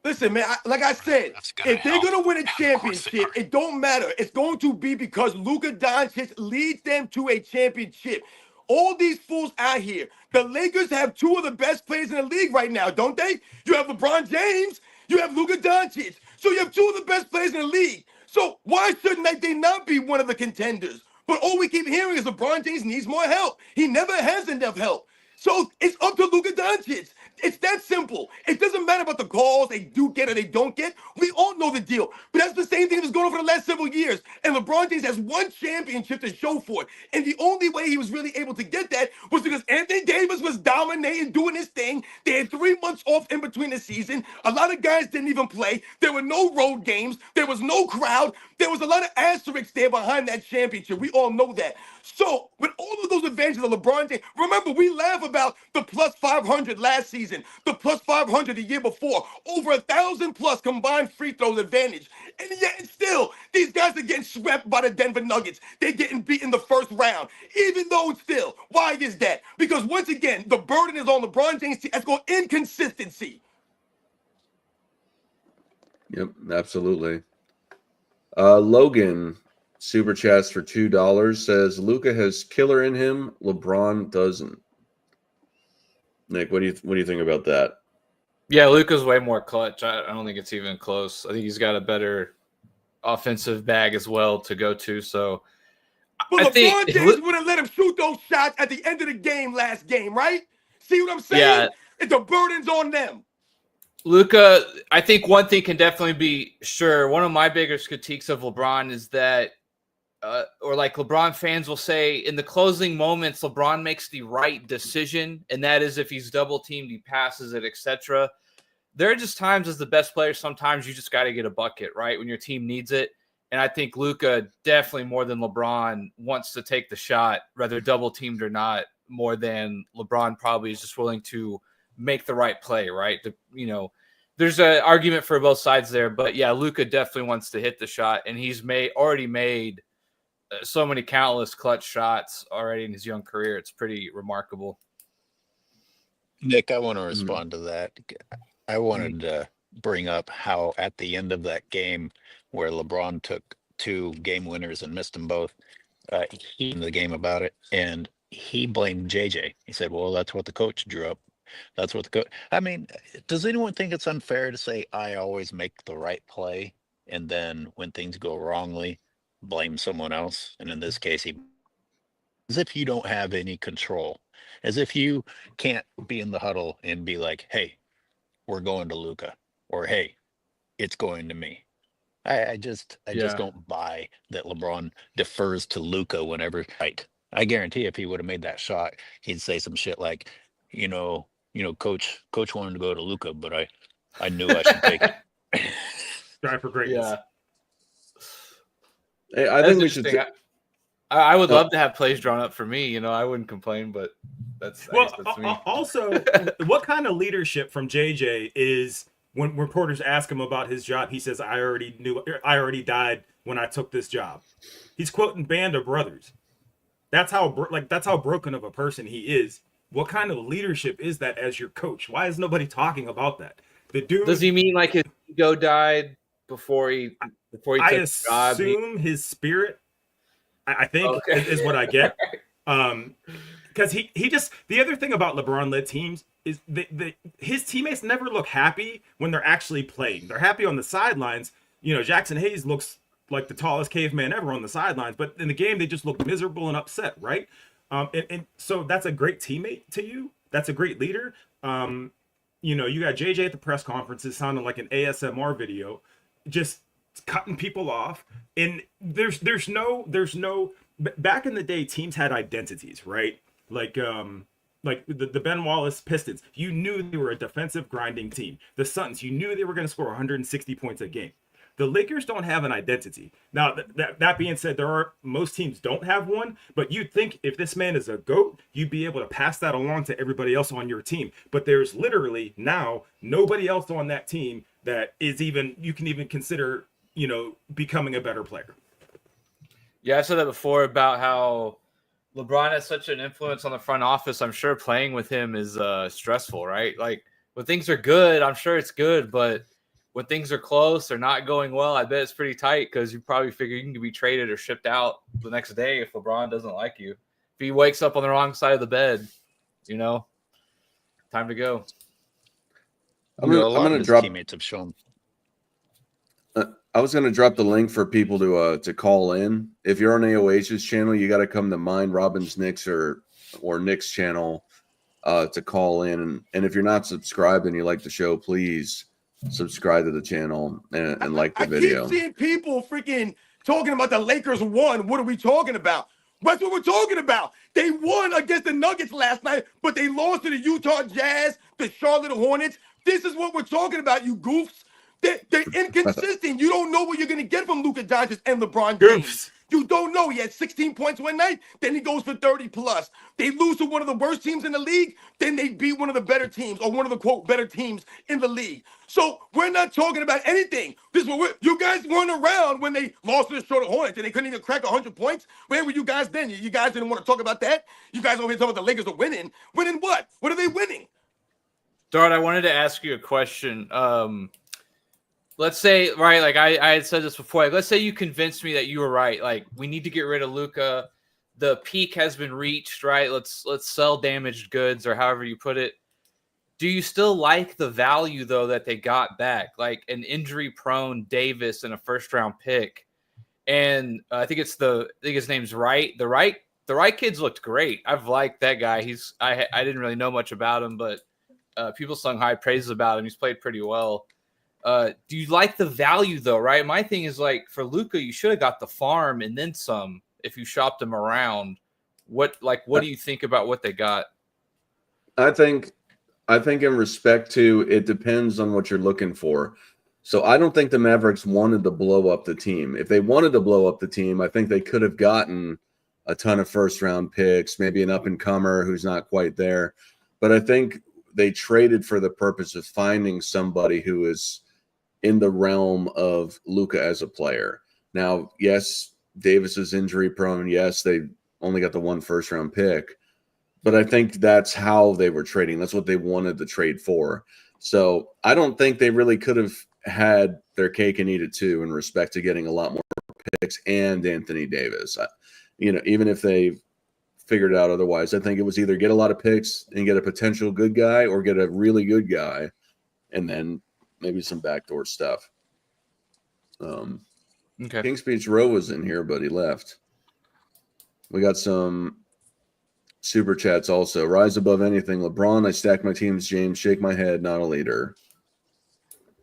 Listen, man, like I said, if they're going to win a championship, it don't matter. It's going to be because Luka Doncic leads them to a championship. All these fools out here, the Lakers have two of the best players in the league right now, don't they? You have LeBron James, you have Luka Doncic. So you have two of the best players in the league. So why shouldn't they not be one of the contenders? But all we keep hearing is LeBron James needs more help. He never has enough help. So it's up to Luka Doncic. It's that simple. It doesn't matter about the calls they do get or they don't get. We all know the deal. But that's the same thing that's going on for the last several years. And LeBron James has one championship to show for it. And the only way he was really able to get that was because Anthony Davis was dominating, doing his thing. They had 3 months off in between the season. A lot of guys didn't even play. There were no road games. There was no crowd. There was a lot of asterisks there behind that championship. We all know that. So, with all of those advantages of LeBron James, remember, we laugh about the plus 500 last season, the plus 500 the year before, over 1,000 plus combined free throws advantage. And yet, still, these guys are getting swept by the Denver Nuggets. They're getting beat in the first round. Even though still, why is that? Because once again, the burden is on LeBron James. That's called inconsistency. Yep, absolutely. Logan super chats for $2 says Luka has killer in him, LeBron doesn't. Nick, what do you think about that? Yeah, Luka's way more clutch. I don't think it's even close. I think he's got a better offensive bag as well to go to. So, but LeBron James wouldn't let him shoot those shots at the end of the game last game, right? See what I'm saying? Yeah. The burden's on them. Luka, I think one thing can definitely be sure. One of my biggest critiques of LeBron is that, or like LeBron fans will say, in the closing moments, LeBron makes the right decision, and that is if he's double teamed, he passes it, etc. There are just times as the best player, sometimes you just got to get a bucket, right, when your team needs it. And I think Luka definitely more than LeBron wants to take the shot, whether double teamed or not, more than LeBron probably is just willing to make the right play, right? There's an argument for both sides there, but yeah, Luka definitely wants to hit the shot, and he's already made so many countless clutch shots already in his young career. It's pretty remarkable. Nick, I want to respond to that. I wanted to bring up how at the end of that game where LeBron took 2 game winners and missed them both, he in the game about it, and he blamed JJ. He said, well, that's what the coach drew up. That's what the coach. I mean, does anyone think it's unfair to say I always make the right play, and then when things go wrongly, blame someone else? And in this case, as if you don't have any control, as if you can't be in the huddle and be like, hey, we're going to Luka, or hey, it's going to me. I just don't buy that LeBron defers to Luka whenever. Right. I guarantee if he would have made that shot, he'd say some shit like, coach wanted to go to Luka, but I knew I should take it. Drive for greatness. Yeah. Hey, I think we should. I would love to have plays drawn up for me. I wouldn't complain, but that's me. Also, what kind of leadership from JJ is when reporters ask him about his job? He says, "I already died when I took this job." He's quoting Band of Brothers. That's how broken of a person he is. What kind of leadership is that as your coach? Why is nobody talking about that? The dude, does he mean like his ego died before he took the job? I assume his spirit. I think is what I get. Because he just, the other thing about LeBron-led teams is his teammates never look happy when they're actually playing. They're happy on the sidelines. Jackson Hayes looks like the tallest caveman ever on the sidelines, but in the game they just look miserable and upset, right? And so that's a great teammate to you. That's a great leader. You got JJ at the press conferences sounding like an ASMR video, just cutting people off. And there's no back in the day, teams had identities, right? Like the Ben Wallace Pistons, you knew they were a defensive grinding team. The Suns, you knew they were going to score 160 points a game. The Lakers don't have an identity. Now, that being said, most teams don't have one, but you'd think if this man is a GOAT, you'd be able to pass that along to everybody else on your team. But there's literally now nobody else on that team that is you can even consider, becoming a better player. Yeah, I said that before about how LeBron has such an influence on the front office. I'm sure playing with him is stressful, right? Like when things are good, I'm sure it's good, but when things are close or not going well, I bet it's pretty tight because you probably figure you can be traded or shipped out the next day if LeBron doesn't like you. If he wakes up on the wrong side of the bed, time to go. I'm going to drop. Teammates have shown. I was going to drop the link for people to call in. If you're on AOH's channel, you got to come to mine, Robbins, Nick's, or Nick's channel to call in. And if you're not subscribed and you like the show, please subscribe to the channel and like the video. I keep seeing people freaking talking about the Lakers won. What are we talking about? That's what we're talking about. They won against the Nuggets last night, but they lost to the Utah Jazz, the Charlotte Hornets. This is what we're talking about, you goofs. They're inconsistent. You don't know what you're going to get from Luka Doncic and LeBron James. Goofs. You don't know. He had 16 points one night, then he goes for 30 plus. They lose to one of the worst teams in the league, then they beat one of the better teams, or one of the, quote, better teams in the league. So we're not talking about anything. This is what you guys weren't around when they lost to the Charlotte Hornets and they couldn't even crack 100 points. Where were you guys then? You guys didn't want to talk about that? You guys over here talking about the Lakers are winning. Winning what? What are they winning? Dart, I wanted to ask you a question. Let's say, right, like I had said this before. Like, let's say you convinced me that you were right. Like, we need to get rid of Luka. The peak has been reached, right? Let's sell damaged goods, or however you put it. Do you still like the value though that they got back, like an injury-prone Davis and a first-round pick? And I think his name's Wright. The Wright kids looked great. I've liked that guy. I didn't really know much about him, but people sung high praises about him. He's played pretty well. Do you like the value though, right? My thing is, like, for Luka, you should have got the farm and then some if you shopped him around. What do you think about what they got? I think in respect to, it depends on what you're looking for. So I don't think the Mavericks wanted to blow up the team. If they wanted to blow up the team, I think they could have gotten a ton of first-round picks, maybe an up-and-comer who's not quite there. But I think they traded for the purpose of finding somebody who is in the realm of Luka as a player. Now, yes, Davis is injury prone. Yes, they only got the one first-round pick. But I think that's how they were trading. That's what they wanted to trade for. So I don't think they really could have had their cake and eat it too in respect to getting a lot more picks and Anthony Davis. Even if they figured out otherwise, I think it was either get a lot of picks and get a potential good guy, or get a really good guy and then maybe some backdoor stuff. Okay. King Speech Row was in here, but he left. We got some super chats also. Rise above anything. LeBron, I stack my teams. James, shake my head, not a leader.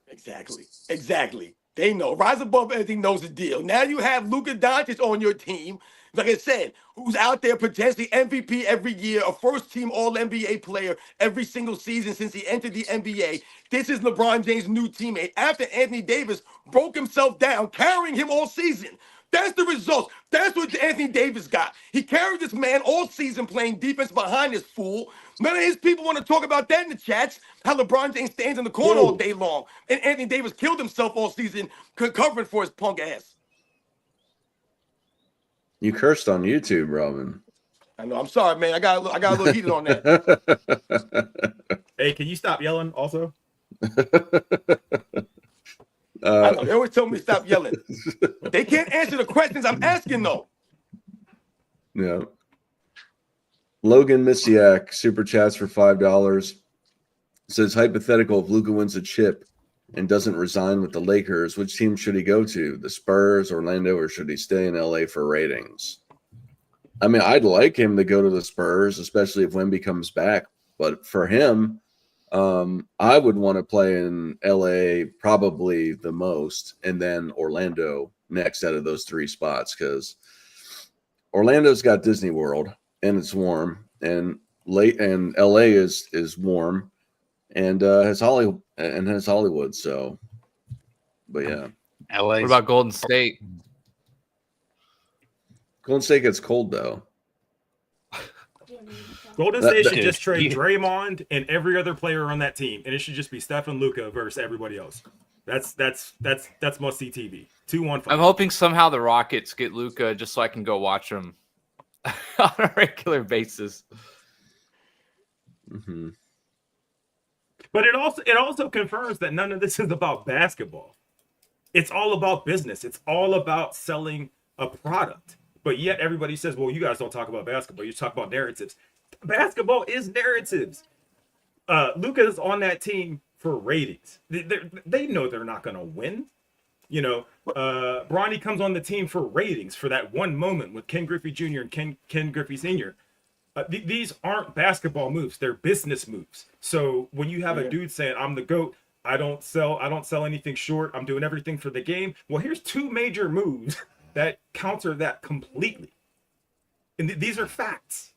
Exactly. They know. Rise above anything knows the deal. Now you have Luka Doncic on your team, like I said, who's out there potentially MVP every year, a first-team All-NBA player every single season since he entered the NBA. This is LeBron James' new teammate after Anthony Davis broke himself down, carrying him all season. That's the results. That's what Anthony Davis got. He carried this man all season playing defense behind this fool. None of his people want to talk about that in the chats, how LeBron James stands in the corner all day long. And Anthony Davis killed himself all season covering for his punk ass. You cursed on YouTube, Robin. I know. I'm sorry, man. I got a little heated on that. Hey, can you stop yelling also? I know. They always tell me to stop yelling. They can't answer the questions I'm asking, though. Yeah. Logan Misiak, super chats for $5. Says, hypothetical, if Luka wins a chip and doesn't resign with the Lakers, which team should he go to? The Spurs, Orlando, or should he stay in LA for ratings? I mean, I'd like him to go to the Spurs, especially if Wemby comes back. But for him, I would want to play in LA probably the most, and then Orlando next out of those three spots, because Orlando's got Disney World and it's warm, and LA is warm and has Hollywood. So, but yeah, LA. What about Golden State? Golden State gets cold though. Golden State should just trade Draymond and every other player on that team, and it should just be Steph and Luka versus everybody else. That's must see TV. 2-1. I'm hoping somehow the Rockets get Luka just so I can go watch them on a regular basis. Mm-hmm. But it also confirms that none of this is about basketball. It's all about business. It's all about selling a product. But yet everybody says, well, you guys don't talk about basketball. You talk about narratives. Basketball is narratives. Luka is on that team for ratings. They know they're not going to win. Bronny comes on the team for ratings, for that one moment with Ken Griffey Jr. and Ken Griffey Sr. These aren't basketball moves; they're business moves. So when you have a dude saying, "I'm the GOAT," I don't sell anything short. I'm doing everything for the game. Well, here's two major moves that counter that completely, and these are facts.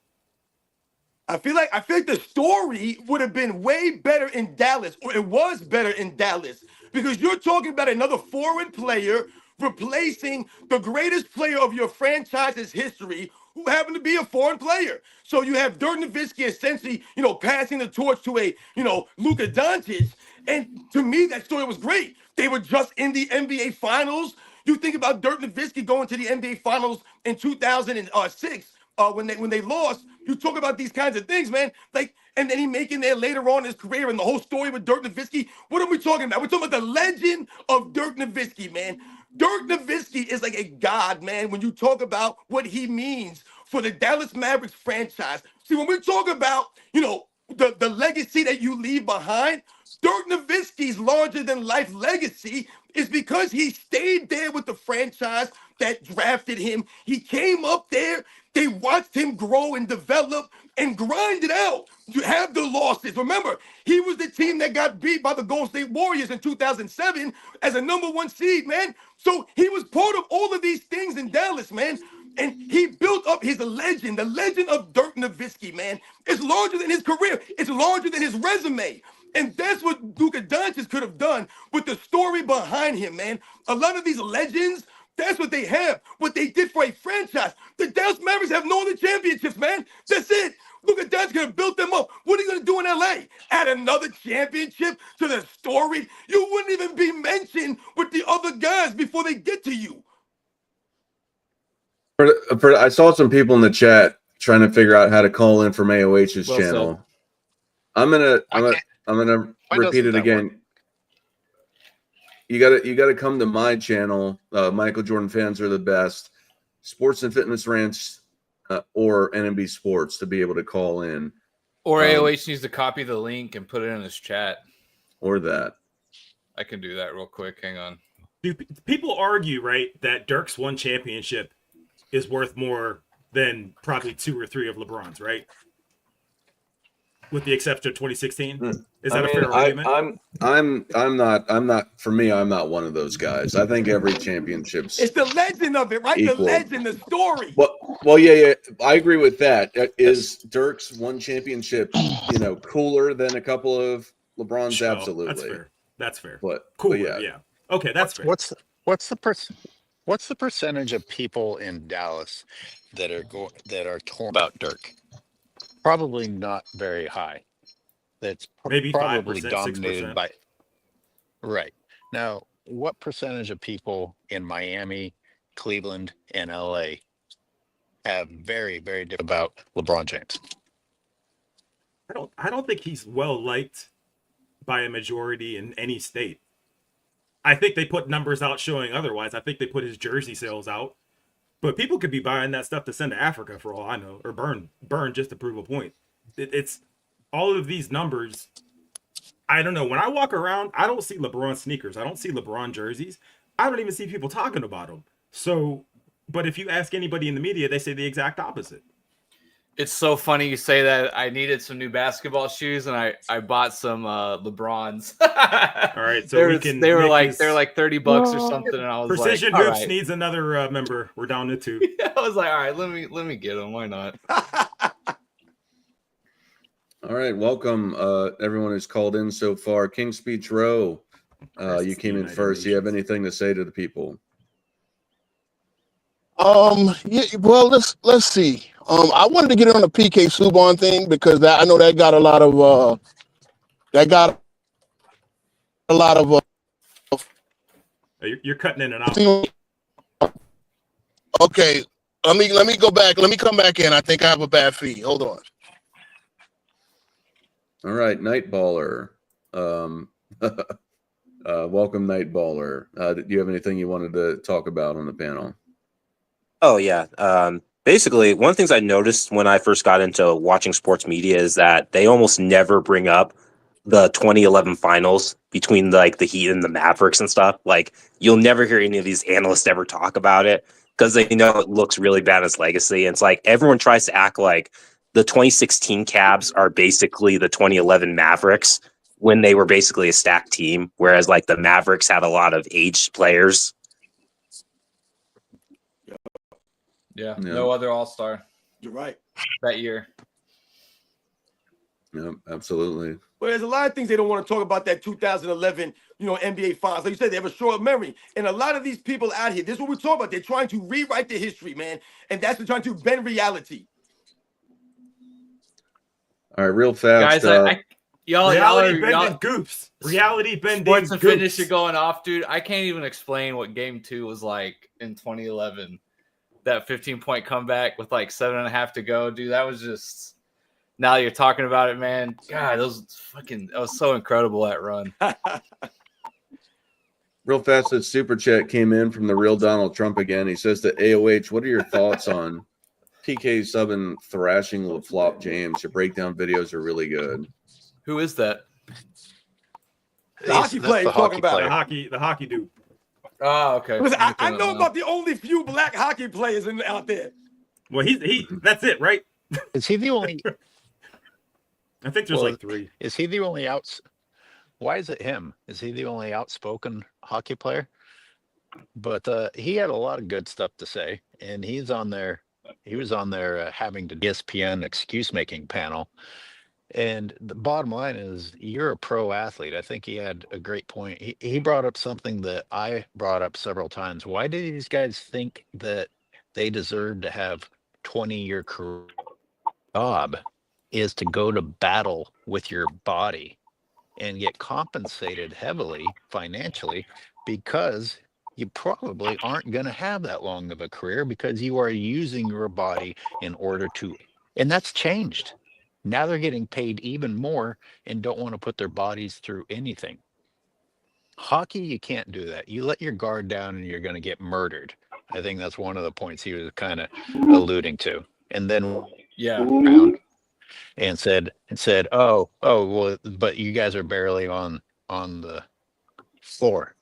I feel like the story would have been way better in Dallas, or it was better in Dallas, because you're talking about another foreign player replacing the greatest player of your franchise's history, who happened to be a foreign player. So you have Dirk Nowitzki essentially, passing the torch to a, Luka Doncic. And to me, that story was great. They were just in the NBA Finals. You think about Dirk Nowitzki going to the NBA Finals in 2006. When they lost, you talk about these kinds of things, man. Like, and then he making there later on in his career, and the whole story with Dirk Nowitzki. What are we talking about? We're talking about the legend of Dirk Nowitzki, man. Dirk Nowitzki is like a god, man. When you talk about what he means for the Dallas Mavericks franchise. See, when we talk about, the legacy that you leave behind, Dirk Nowitzki's larger than life legacy is because he stayed there with the franchise that drafted him. He came up there. They watched him grow and develop and grind it out. You have the losses. Remember, he was the team that got beat by the Golden State Warriors in 2007 as a #1 seed, man. So he was part of all of these things in Dallas, man. And he built up his legend. The legend of Dirk Nowitzki, man. It's larger than his career. It's larger than his resume. And that's what Luka Doncic could have done with the story behind him, man. A lot of these legends, that's what they have. What they did for a franchise. The Dallas Mavericks have no other championships, man. That's it. Luka Doncic could have built them up. What are you going to do in LA? Add another championship to the story? You wouldn't even be mentioned with the other guys before they get to you. I saw some people in the chat trying to figure out how to call in from AOH's channel. Said. I'm gonna repeat it again. Work? You gotta come to my channel. Michael Jordan fans are the best. Sports and Fitness Rants or NMB Sports to be able to call in. Or AOH needs to copy the link and put it in his chat. Or that. I can do that real quick. Hang on. People argue, right, that Dirk's one championship is worth more than probably 2 or 3 of LeBron's, right? With the exception of 2016. Is that a fair argument? I'm not. For me, I'm not one of those guys. I think every championship's It's the legend of it, right? equal. The legend, the story. Well, yeah. I agree with that. Is Dirk's one championship, cooler than a couple of LeBron's? Sure, Absolutely. That's fair. But Yeah. Okay, that's fair. What's the percentage of people in Dallas that are torn about Dirk? Probably not very high. That's Maybe probably 5%, dominated 6%. by. Right. Now, what percentage of people in Miami, Cleveland, and LA have very, very different about LeBron James? I don't think he's well liked by a majority in any state. I think they put numbers out showing otherwise. I think they put his jersey sales out. But people could be buying that stuff to send to Africa for all I know, or burn just to prove a point. It's all of these numbers. I don't know. When I walk around, I don't see LeBron sneakers. I don't see LeBron jerseys. I don't even see people talking about them. So, but if you ask anybody in the media, they say the exact opposite. It's so funny you say that. I needed some new basketball shoes, and I bought some LeBrons. All right, so they were like $30 or something, and I was Precision like, Hoops right. needs another member. We're down to 2. I was like, all right, let me get them. Why not? All right, welcome everyone who's called in so far. King Speech Row, you came in first. Do you have anything to say to the people? Yeah, well, let's see. I wanted to get in on the PK Subban thing because I know that got a lot of You're cutting in and out. Okay, let me go back. Let me come back in. I think I have a bad feed. Hold on. All right, Nightballer. Welcome, Nightballer. Do you have anything you wanted to talk about on the panel? Oh, yeah. Basically, one of the things I noticed when I first got into watching sports media is that they almost never bring up the 2011 finals between the Heat and the Mavericks and stuff. Like, you'll never hear any of these analysts ever talk about it because they know it looks really bad as legacy. And it's like everyone tries to act like the 2016 Cavs are basically the 2011 Mavericks when they were basically a stacked team, whereas like the Mavericks had a lot of aged players. Yeah, no other All-Star. You're right. That year. Yeah, absolutely. But there's a lot of things they don't want to talk about that 2011, NBA Finals. Like you said, they have a short memory. And a lot of these people out here, this is what we talk about. They're trying to rewrite the history, man. And that's what they're trying to bend reality. All right, real fast. Guys, Reality bending goofs. Reality bending Sports and goofs. Fitness, you're going off, dude. I can't even explain what Game 2 was like in 2011. That 15-point comeback with like 7.5 to go, dude. That was just. Now you're talking about it, man. God, that was so incredible, that run. Real fast, that super chat came in from the real Donald Trump again. He says to AOH, what are your thoughts on PK subbing thrashing LaFlop James? Your breakdown videos are really good. Who is that? The hockey player you're talking about. The hockey dude. Oh, okay. Listen, I know about the only few black hockey players out there. Well, he that's it, right? Is he the only? I think there's like 3. Is he the only Why is it him? Is he the only outspoken hockey player? But he had a lot of good stuff to say, and he was on there having to ESPN excuse making panel. And the bottom line is, you're a pro athlete. I think he had a great point. He brought up something that I brought up several times. Why do these guys think that they deserve to have 20-year career? Job is to go to battle with your body and get compensated heavily financially, because you probably aren't going to have that long of a career because you are using your body in order to, and that's changed. Now they're getting paid even more and don't want to put their bodies through anything. Hockey, you can't do that. You let your guard down and you're going to get murdered. I think that's one of the points he was kind of alluding to. And then and said, oh, well, but you guys are barely on the floor.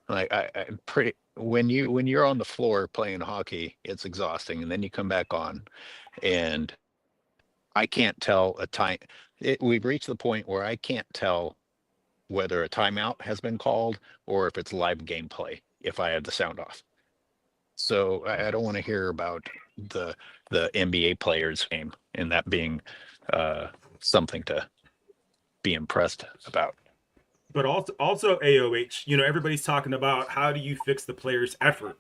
Like I pretty when you're on the floor playing hockey, it's exhausting, and then you come back on, and I can't tell a time. We've reached the point where I can't tell whether a timeout has been called or if it's live gameplay if I have the sound off. So I don't want to hear about the NBA players' game and that being something to be impressed about. But also AOH, everybody's talking about how do you fix the player's effort.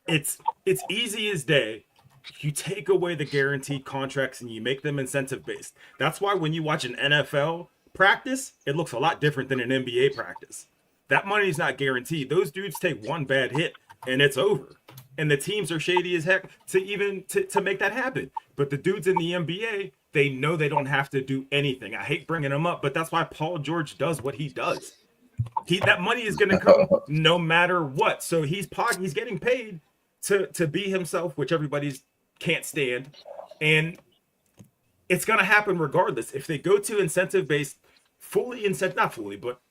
It's easy as day. You take away the guaranteed contracts and you make them incentive based. That's why when you watch an NFL practice, it looks a lot different than an NBA practice. That money is not guaranteed. Those dudes take one bad hit and it's over. And the teams are shady as heck to make that happen. But the dudes in the NBA, they know they don't have to do anything. I hate bringing them up, but that's why Paul George does what he does. That money is going to come no matter what. So he's getting paid to be himself, which everybody's can't stand, and it's going to happen regardless. If they go to incentive based, not fully, but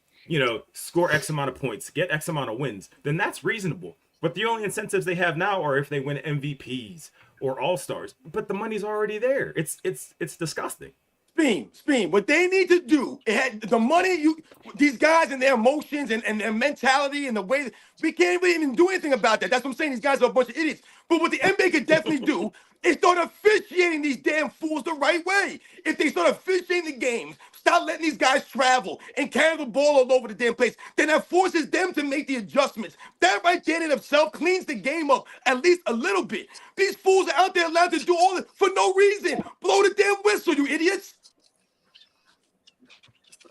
score X amount of points, get X amount of wins, then that's reasonable. But the only incentives they have now are if they win MVPs or All-Stars. But the money's already there. It's disgusting. Speam. What they need to do, the money, these guys and their emotions and their mentality and the way we can't even do anything about that. That's what I'm saying. These guys are a bunch of idiots. But what the NBA could definitely do is start officiating these damn fools the right way. If they start officiating the games, stop letting these guys travel and carry the ball all over the damn place, then that forces them to make the adjustments. That right there in itself cleans the game up at least a little bit. These fools are out there allowed to do all this for no reason. Blow the damn whistle, you idiots.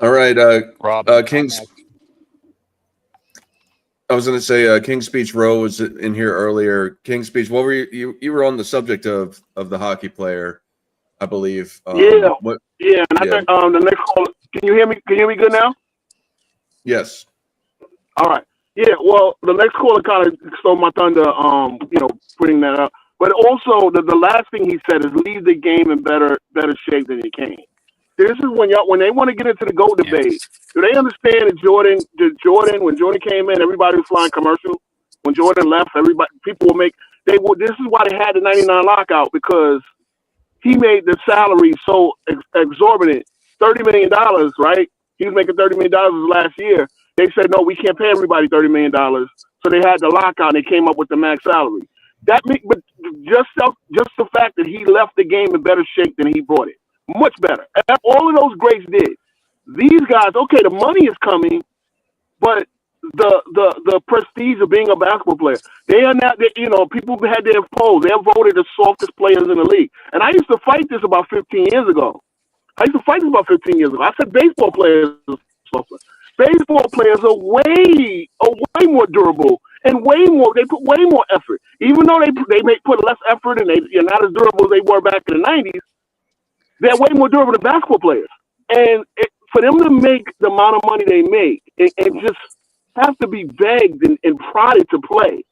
All right, Rob, King's. I was going to say King's Speech Row was in here earlier. King's Speech. What were you were on the subject of the hockey player, I believe. And I think the next call. Can you hear me? Can you hear me good now? Yes. All right. Yeah. Well, the next caller kind of stole my thunder. Putting that up. But also, the last thing he said is leave the game in better shape than you came. This is when they want to get into the GOAT debate. Do they understand that when Jordan came in, everybody was flying commercial. When Jordan left, people will make. This is why they had the '99 lockout, because he made the salary so exorbitant, $30 million, right? He was making $30 million last year. They said, no, we can't pay everybody $30 million. So they had the lockout and they came up with the max salary. But just the fact that he left the game in better shape than he brought it. Much better. All of those greats did. These guys, okay, the money is coming, but the prestige of being a basketball player. They are not, people had their polls. They're voted the softest players in the league. And I used to fight this about 15 years ago. I said baseball players are softer. Baseball players are way more durable and they put way more effort. Even though they may put less effort and they're not as durable as they were back in the 90s, they're way more durable than basketball players. And for them to make the amount of money they make and just have to be begged and prodded to play,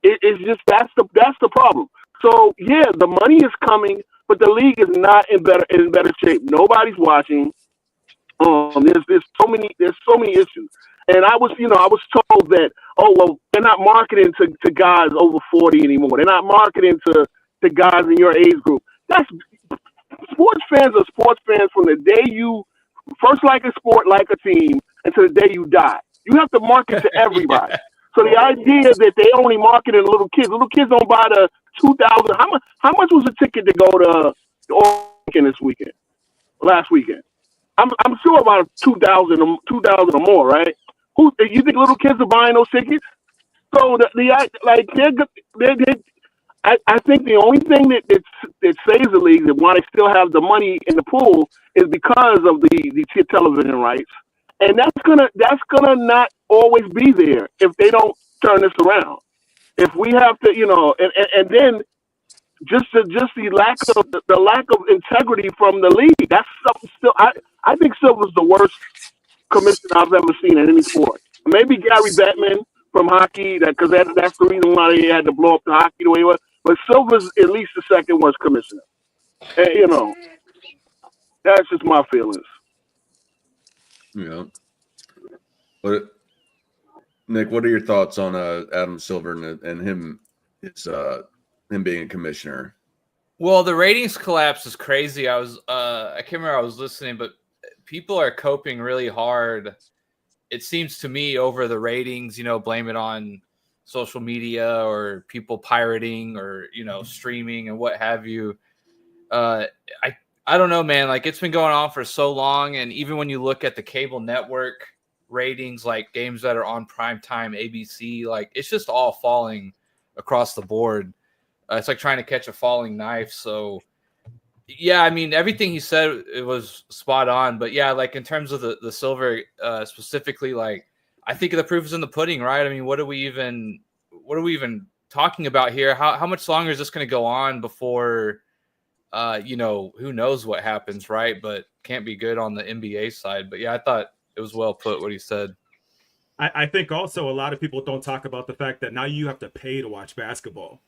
it's just that's the problem. So yeah, the money is coming, but the league is not in better shape. Nobody's watching. There's so many issues. And I was told that, they're not marketing to guys over 40 anymore. They're not marketing to guys in your age group. Sports fans are sports fans from the day you first like a sport, like a team, until the day you die. You have to market to everybody. Yeah. So the idea that they only market to little kids don't buy the 2,000. How much was a ticket to go to Oregon last weekend? I'm sure about 2,000 or more, right? You think little kids are buying those tickets? So I think the only thing that saves the league, and why they still have the money in the pool, is because of the television rights, and that's gonna not always be there if they don't turn this around. If we have to, and then just the lack of integrity from the league. That's something still. I think Silver's the worst commissioner I've ever seen in any sport. Maybe Gary Bettman from hockey, because that's the reason why they had to blow up the hockey the way it was. But Silver's at least the second worst commissioner. And, that's just my feelings. Yeah. But Nick, what are your thoughts on Adam Silver and him being a commissioner? Well, the ratings collapse is crazy. I can't remember I was listening, but people are coping really hard. It seems to me over the ratings, blame it on social media or people pirating or, streaming and what have you. I don't know, man. Like, it's been going on for so long. And even when you look at the cable network ratings, like games that are on primetime ABC, like it's just all falling across the board. It's like trying to catch a falling knife. So yeah, I mean, everything he said, it was spot on. But yeah, like in terms of the Silver specifically, like I think the proof is in the pudding, right? I mean, what are we even talking about here? How much longer is this going to go on before, who knows what happens, right? But can't be good on the NBA side. But yeah, I thought it was well put what he said. I think also a lot of people don't talk about the fact that now you have to pay to watch basketball.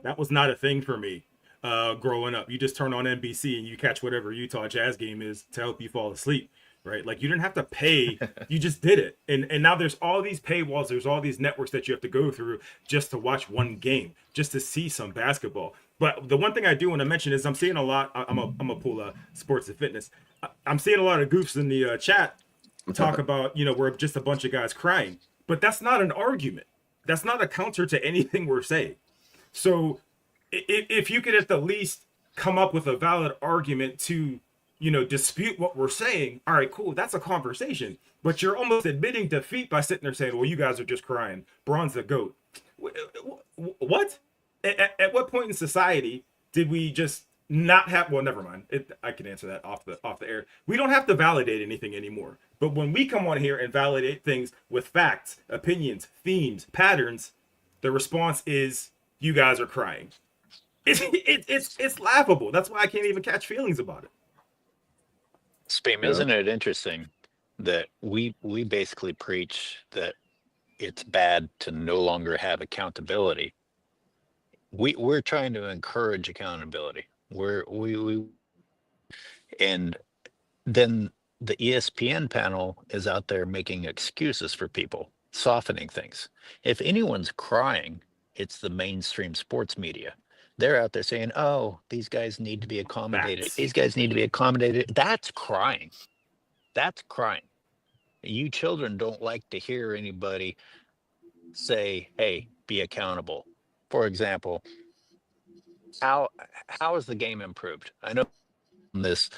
That was not a thing for me growing up. You just turn on NBC and you catch whatever Utah Jazz game is to help you fall asleep, right? Like you didn't have to pay, you just did it. And now there's all these paywalls, there's all these networks that you have to go through just to watch one game, just to see some basketball. But the one thing I do want to mention is I'm seeing a lot, I'm a pull sports and fitness. I'm seeing a lot of goofs in the chat talk about, we're just a bunch of guys crying. But that's not an argument. That's not a counter to anything we're saying. So if you could at the least come up with a valid argument to, dispute what we're saying, all right, cool, that's a conversation. But you're almost admitting defeat by sitting there saying, well, you guys are just crying. Braun's the GOAT. What? At what point in society did we just not have, well, never mind. I can answer that off the air. We don't have to validate anything anymore. But when we come on here and validate things with facts, opinions, themes, patterns, the response is, you guys are crying. It's laughable. That's why I can't even catch feelings about it. Spam, isn't it interesting that we basically preach that it's bad to no longer have accountability? We're trying to encourage accountability. And then the ESPN panel is out there making excuses for people, softening things. If anyone's crying, it's the mainstream sports media. They're out there saying, "Oh, these guys need to be accommodated. Facts. These guys need to be accommodated." That's crying. That's crying. You children don't like to hear anybody say, "Hey, be accountable." For example, how how has the game improved? I know this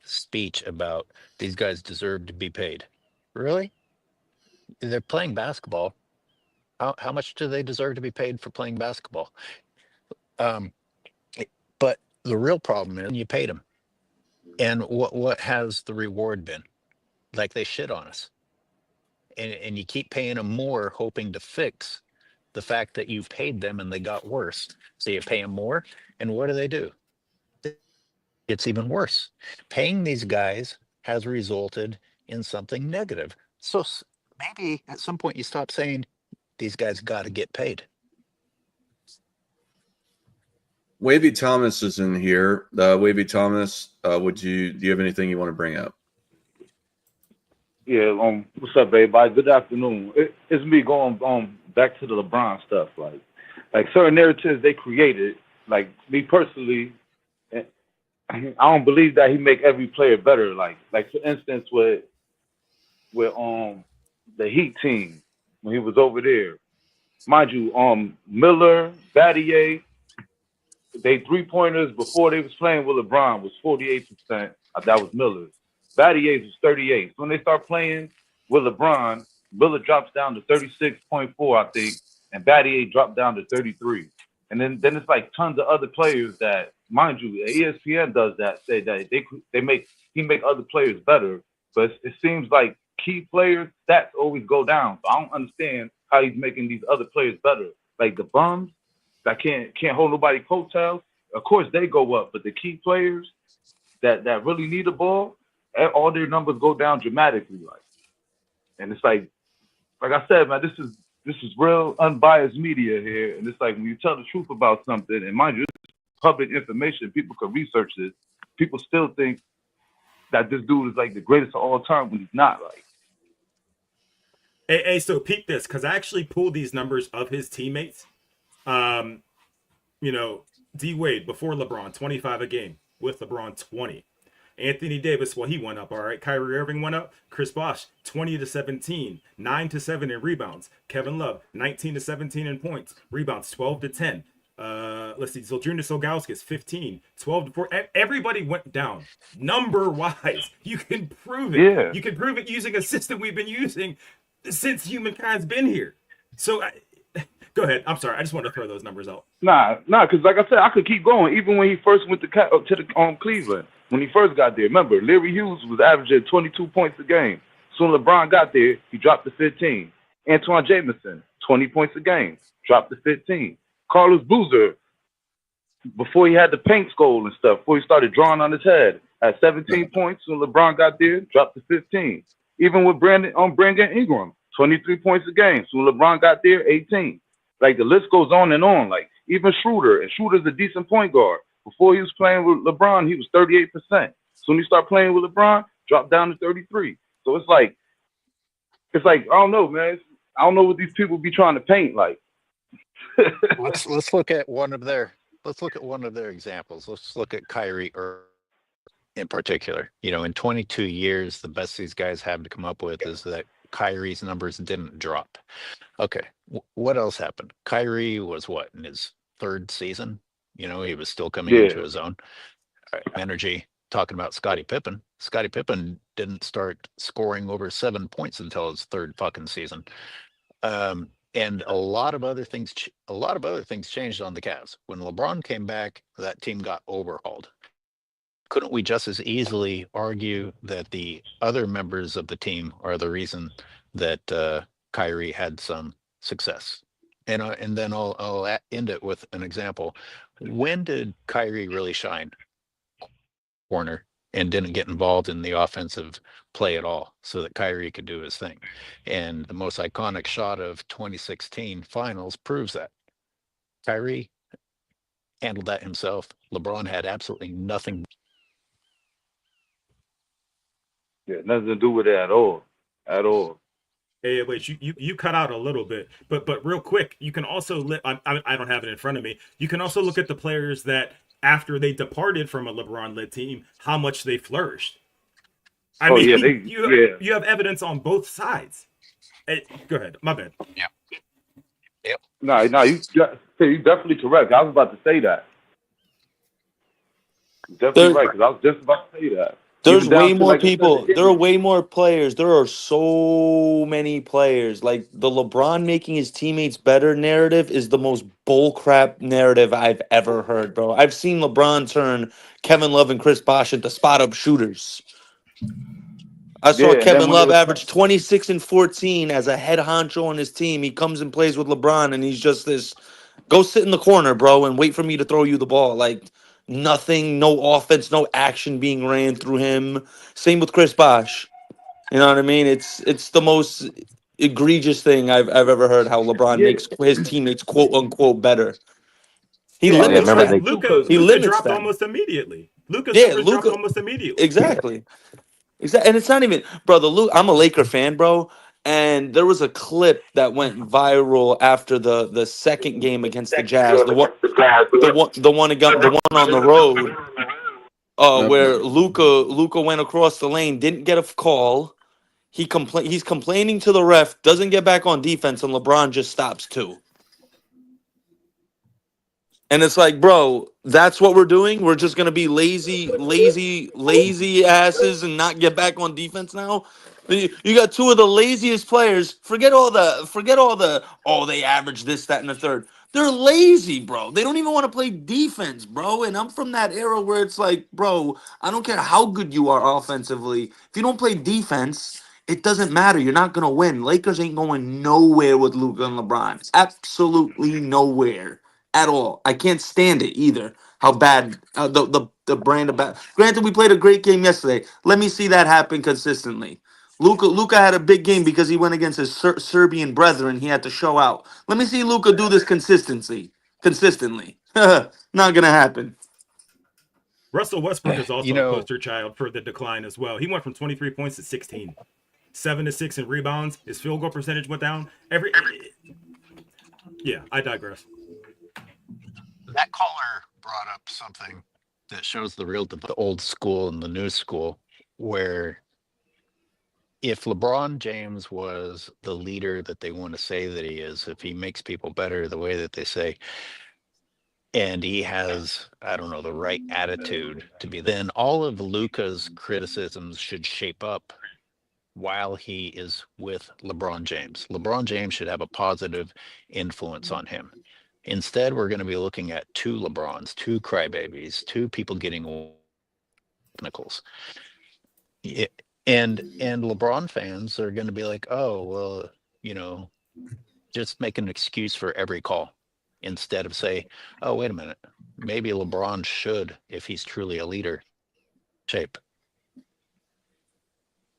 speech about these guys deserve to be paid. Really? They're playing basketball. How much do they deserve to be paid for playing basketball? Um, but the real problem is you paid them, and what has the reward been? Like they shit on us, and you keep paying them more, hoping to fix the fact that you've paid them and they got worse. So you pay them more, and what do? It's even worse. Paying these guys has resulted in something negative. So maybe at some point you stop saying these guys got to get paid. Wavy Thomas is in here. Wavy Thomas, do you have anything you want to bring up? Yeah, what's up, everybody? Good afternoon. It's me going back to the LeBron stuff. Like certain narratives they created. Like me personally, I don't believe that he make every player better. Like for instance, with the Heat team when he was over there, mind you, Miller, Battier, they 3-pointers before they was playing with LeBron was 48%. That was Miller's. Battier's was 38. So when they start playing with LeBron, Miller drops down to 36.4, I think, and Battier dropped down to 33. And then it's like tons of other players that, mind you, ESPN does that, say that he make other players better, but it seems like key players stats always go down. So I don't understand how he's making these other players better. Like the bums that can't hold nobody coattails, of course they go up, but the key players that really need the ball, all their numbers go down dramatically. And it's like I said, man, this is real unbiased media here, and it's like when you tell the truth about something, and mind you, it's public information, people can research this. People still think that this dude is like the greatest of all time when he's not. Like, Hey, so peep this, because I actually pulled these numbers of his teammates. D Wade before LeBron, 25 a game, with LeBron 20. Anthony Davis, well, he went up, all right. Kyrie Irving went up. Chris Bosh, 20-17, 9-7 in rebounds. Kevin Love, 19-17 in points. Rebounds, 12-10. Let's see. Zydrunas Ilgauskas, 15, 12-4. Everybody went down number wise. You can prove it. Yeah. You can prove it using a system we've been using since humankind's been here. So go ahead. I'm sorry. I just wanted to throw those numbers out. Nah, because like I said, I could keep going. Even when he first went to Cleveland, when he first got there, remember, Larry Hughes was averaging 22 points a game. Soon LeBron got there, he dropped to 15. Antoine Jameson, 20 points a game, dropped to 15. Carlos Boozer, before he had the paint skull and stuff, before he started drawing on his head, at 17 points when LeBron got there, dropped to 15. Even with Brandon Ingram, 23 points a game. So when LeBron got there, 18. Like the list goes on and on. Like even Schroeder, and Schroeder's a decent point guard. Before he was playing with LeBron, he was 38%. So when you start playing with LeBron, dropped down to 33. So it's like I don't know, man. I don't know what these people be trying to paint like. let's look at one of their examples. Let's look at Kyrie in particular. In 22 years, the best these guys have to come up with is that Kyrie's numbers didn't drop. Okay, what else happened? Kyrie was what, in his third season? He was still coming into his own. Energy. Talking about Scottie Pippen. Scottie Pippen didn't start scoring over 7 points until his third fucking season. And a lot of other things changed on the Cavs. When LeBron came back, that team got overhauled. Couldn't we just as easily argue that the other members of the team are the reason that Kyrie had some success? And then I'll end it with an example. When did Kyrie really shine? Corner, and didn't get involved in the offensive play at all, so that Kyrie could do his thing. And the most iconic shot of 2016 finals proves that. Kyrie handled that himself. LeBron had absolutely nothing. Yeah, nothing to do with it at all. At all. Hey, wait, you cut out a little bit, but real quick, you can also I don't have it in front of me. You can also look at the players that after they departed from a LeBron-led team, how much they flourished. I Oh yeah, mean, they yeah. you have evidence on both sides. Hey, go ahead, my bad. Yeah. Yep. No, you definitely correct. I was about to say that. You're definitely There, right because I was just about to say that. there's Even way down to more like you said, the people. There are injury. way more players. There are so many players. Like the LeBron making his teammates better narrative is the most bullcrap narrative I've ever heard, bro. I've seen LeBron turn Kevin Love and Chris Bosh into spot up shooters. I saw Yeah, and then Kevin when they Love was average 26 and 14 as a head honcho on his team. He comes and plays with LeBron, and he's just this go sit in the corner, bro, and wait for me to throw you the ball. Like nothing, no offense, no action being ran through him. Same with Chris Bosh. You know what I mean? It's the most egregious thing I've ever heard. How LeBron yeah, makes his teammates quote unquote better. He Yeah, Oh yeah, limits remember Luca they them. Luca He Luca limits dropped them. almost immediately. Luca's Yeah, numbers dropped Luca. almost immediately. Exactly. Exactly. And it's not even, brother. Luke, I'm a Laker fan, bro. And there was a clip that went viral after the second game against the Jazz. The one on the road, Okay. where Luca went across the lane, didn't get a call. He's complaining to the ref, doesn't get back on defense, and LeBron just stops too. And it's like, bro, that's what we're doing. We're just gonna be lazy asses and not get back on defense now. You got two of the laziest players. Forget all the. Oh, they average this, that, and the third. They're lazy, bro. They don't even want to play defense, bro. And I'm from that era where it's like, bro, I don't care how good you are offensively. If you don't play defense, it doesn't matter. You're not gonna win. Lakers ain't going nowhere with Luka and LeBron. Absolutely nowhere at all. I can't stand it either. How bad the brand of bad. Granted, we played a great game yesterday. Let me see that happen consistently. Luca had a big game because he went against his Serbian brethren. He had to show out. Let me see Luca do this consistently. Not gonna happen. Russell Westbrook is You also a know, poster child for the decline as well. He went from 23 points to 16, 7 to 6 in rebounds. His field goal percentage went down. Yeah, I digress. that caller brought up something that shows the old school and the new school, where if LeBron James was the leader that they want to say that he is, if he makes people better the way that they say, and he has, I don't know, the right attitude to be, then all of Luca's criticisms should shape up while he is with LeBron James. LeBron James should have a positive influence on him. Instead, we're going to be looking at two LeBrons, two crybabies, two people getting technicals. And LeBron fans are going to be like, oh, well, you know, just make an excuse for every call instead of say, oh, wait a minute, maybe LeBron should, if he's truly a leader, shape.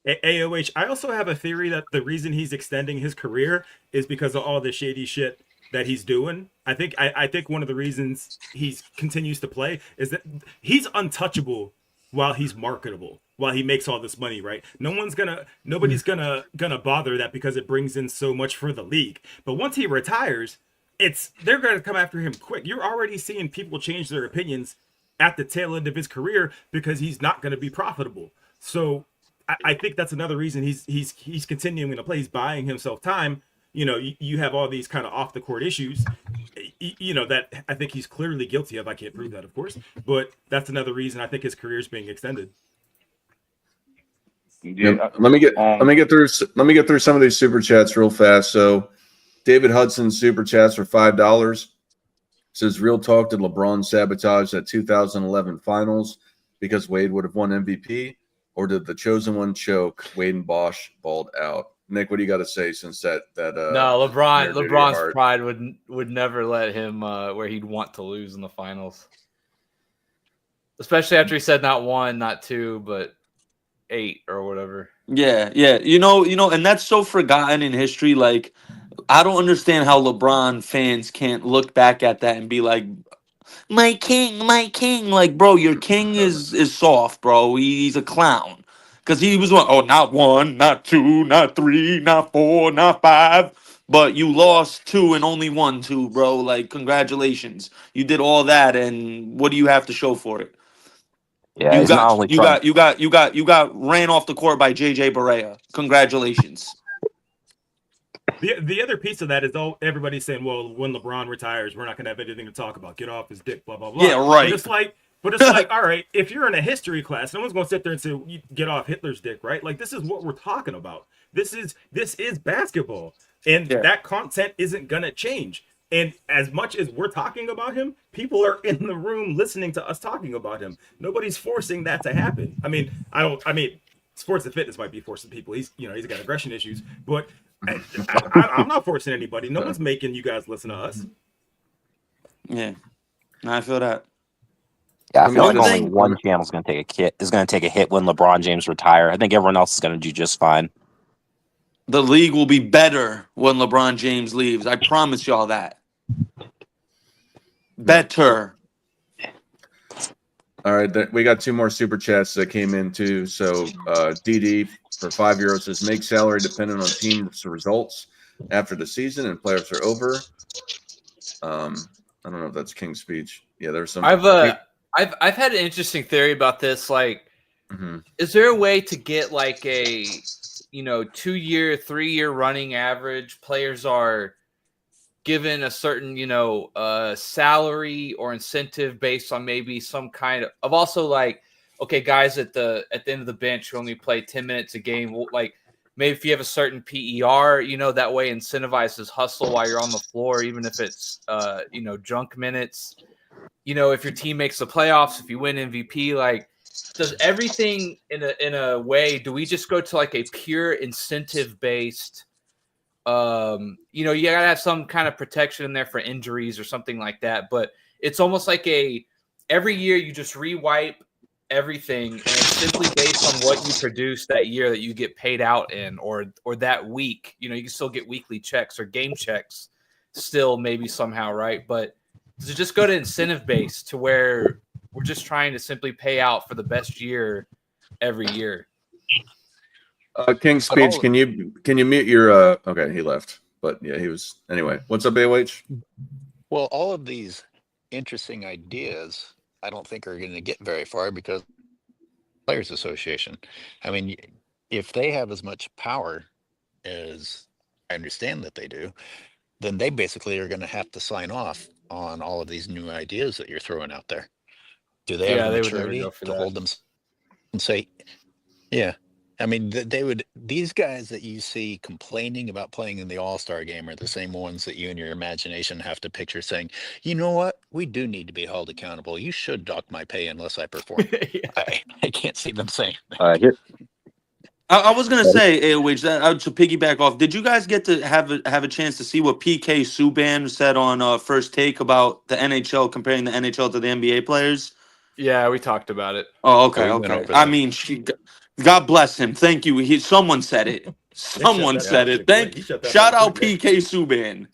AOH, I also have a theory that the reason he's extending his career is because of all the shady shit that he's doing. I think one of the reasons he continues to play is that he's untouchable while he's marketable, while he makes all this money, right? Nobody's gonna bother that because it brings in so much for the league. But once he retires, they're gonna come after him quick. You're already seeing people change their opinions at the tail end of his career because he's not gonna be profitable. So I think that's another reason he's continuing to play. He's buying himself time. You have all these kind of off the court issues, that I think he's clearly guilty of. I can't prove that, of course, but that's another reason I think his career is being extended. Yeah, Let me get through some of these super chats real fast. So David Hudson super chats for $5. Says real talk, did LeBron sabotage that 2011 finals because Wade would have won MVP? Or did the chosen one choke? Wade and Bosch balled out. Nick, what do you got to say since that No, near dear to your LeBron's heart? pride would never let him where he'd want to lose in the finals. Especially after he said not one, not two, but 8 or whatever. Yeah. And that's so forgotten in history. Like, I don't understand how LeBron fans can't look back at that and be like, my king. Like, bro, your king is soft, bro. He's a clown. Because he was not 1, not 2, not 3, not 4, not 5. But you lost 2 and only won 2, bro. Like, congratulations. You did all that, and what do you have to show for it? Yeah, You he's not got only you trying. got you got you got you got ran off the court by JJ Barea. Congratulations. The other piece of that is everybody's saying, well, when LeBron retires, we're not going to have anything to talk about. Get off his dick, blah blah blah. Yeah, right. But it's like, all right, if you're in a history class, no one's going to sit there and say, get off Hitler's dick, right? Like, this is what we're talking about. This is basketball, and Yeah. that content isn't going to change. And as much as we're talking about him, people are in the room listening to us talking about him. Nobody's forcing that to happen. I mean, sports and fitness might be forcing people. He's got aggression issues, but I'm not forcing anybody. No one's making you guys listen to us. Yeah, I feel that. Yeah, I feel like One only thing- one channel is going to take a hit when LeBron James retire. I think everyone else is going to do just fine. The league will be better when LeBron James leaves. I promise y'all that. Better. All right, we got 2 more super chats that came in too. So DD for €5 says make salary dependent on team's results after the season and playoffs are over. I don't know if that's King's speech. Yeah, there's some. I've had an interesting theory about this. Like, is there a way to get like a 2-year, 3-year running average? Players are given a certain salary or incentive based on maybe some kind of also like, okay, guys at the end of the bench who only play 10 minutes a game, like maybe if you have a certain PER, that way incentivizes hustle while you're on the floor, even if it's junk minutes. If your team makes the playoffs, if you win MVP, like, does everything in a way, do we just go to like a pure incentive based you gotta have some kind of protection in there for injuries or something like that, but it's almost like every year you just rewipe everything and it's simply based on what you produce that year that you get paid out in, or that week. You can still get weekly checks or game checks still maybe somehow, right? But does it just go to incentive based to where we're just trying to simply pay out for the best year every year? King's speech. Can you mute your? Okay, he left, but yeah, he was anyway. What's up, AOH? Well, all of these interesting ideas, I don't think are going to get very far because Players Association. I mean, if they have as much power as I understand that they do, then they basically are going to have to sign off on all of these new ideas that you're throwing out there. Do they have the they would never maturity go for to that. hold them and say, yeah? I mean, they would. These guys that you see complaining about playing in the All-Star game are the same ones that you in your imagination have to picture saying, you know what? We do need to be held accountable. You should dock my pay unless I perform. I can't see them saying that. Here, I was gonna say, AOH, that to piggyback off. Did you guys get to have a chance to see what PK Subban said on First Take about the NHL, comparing the NHL to the NBA players? Yeah, we talked about it. Oh, okay, we went okay. over I that. mean, God bless him. Thank you. Someone said it. Someone said it. Shout out PK Subban.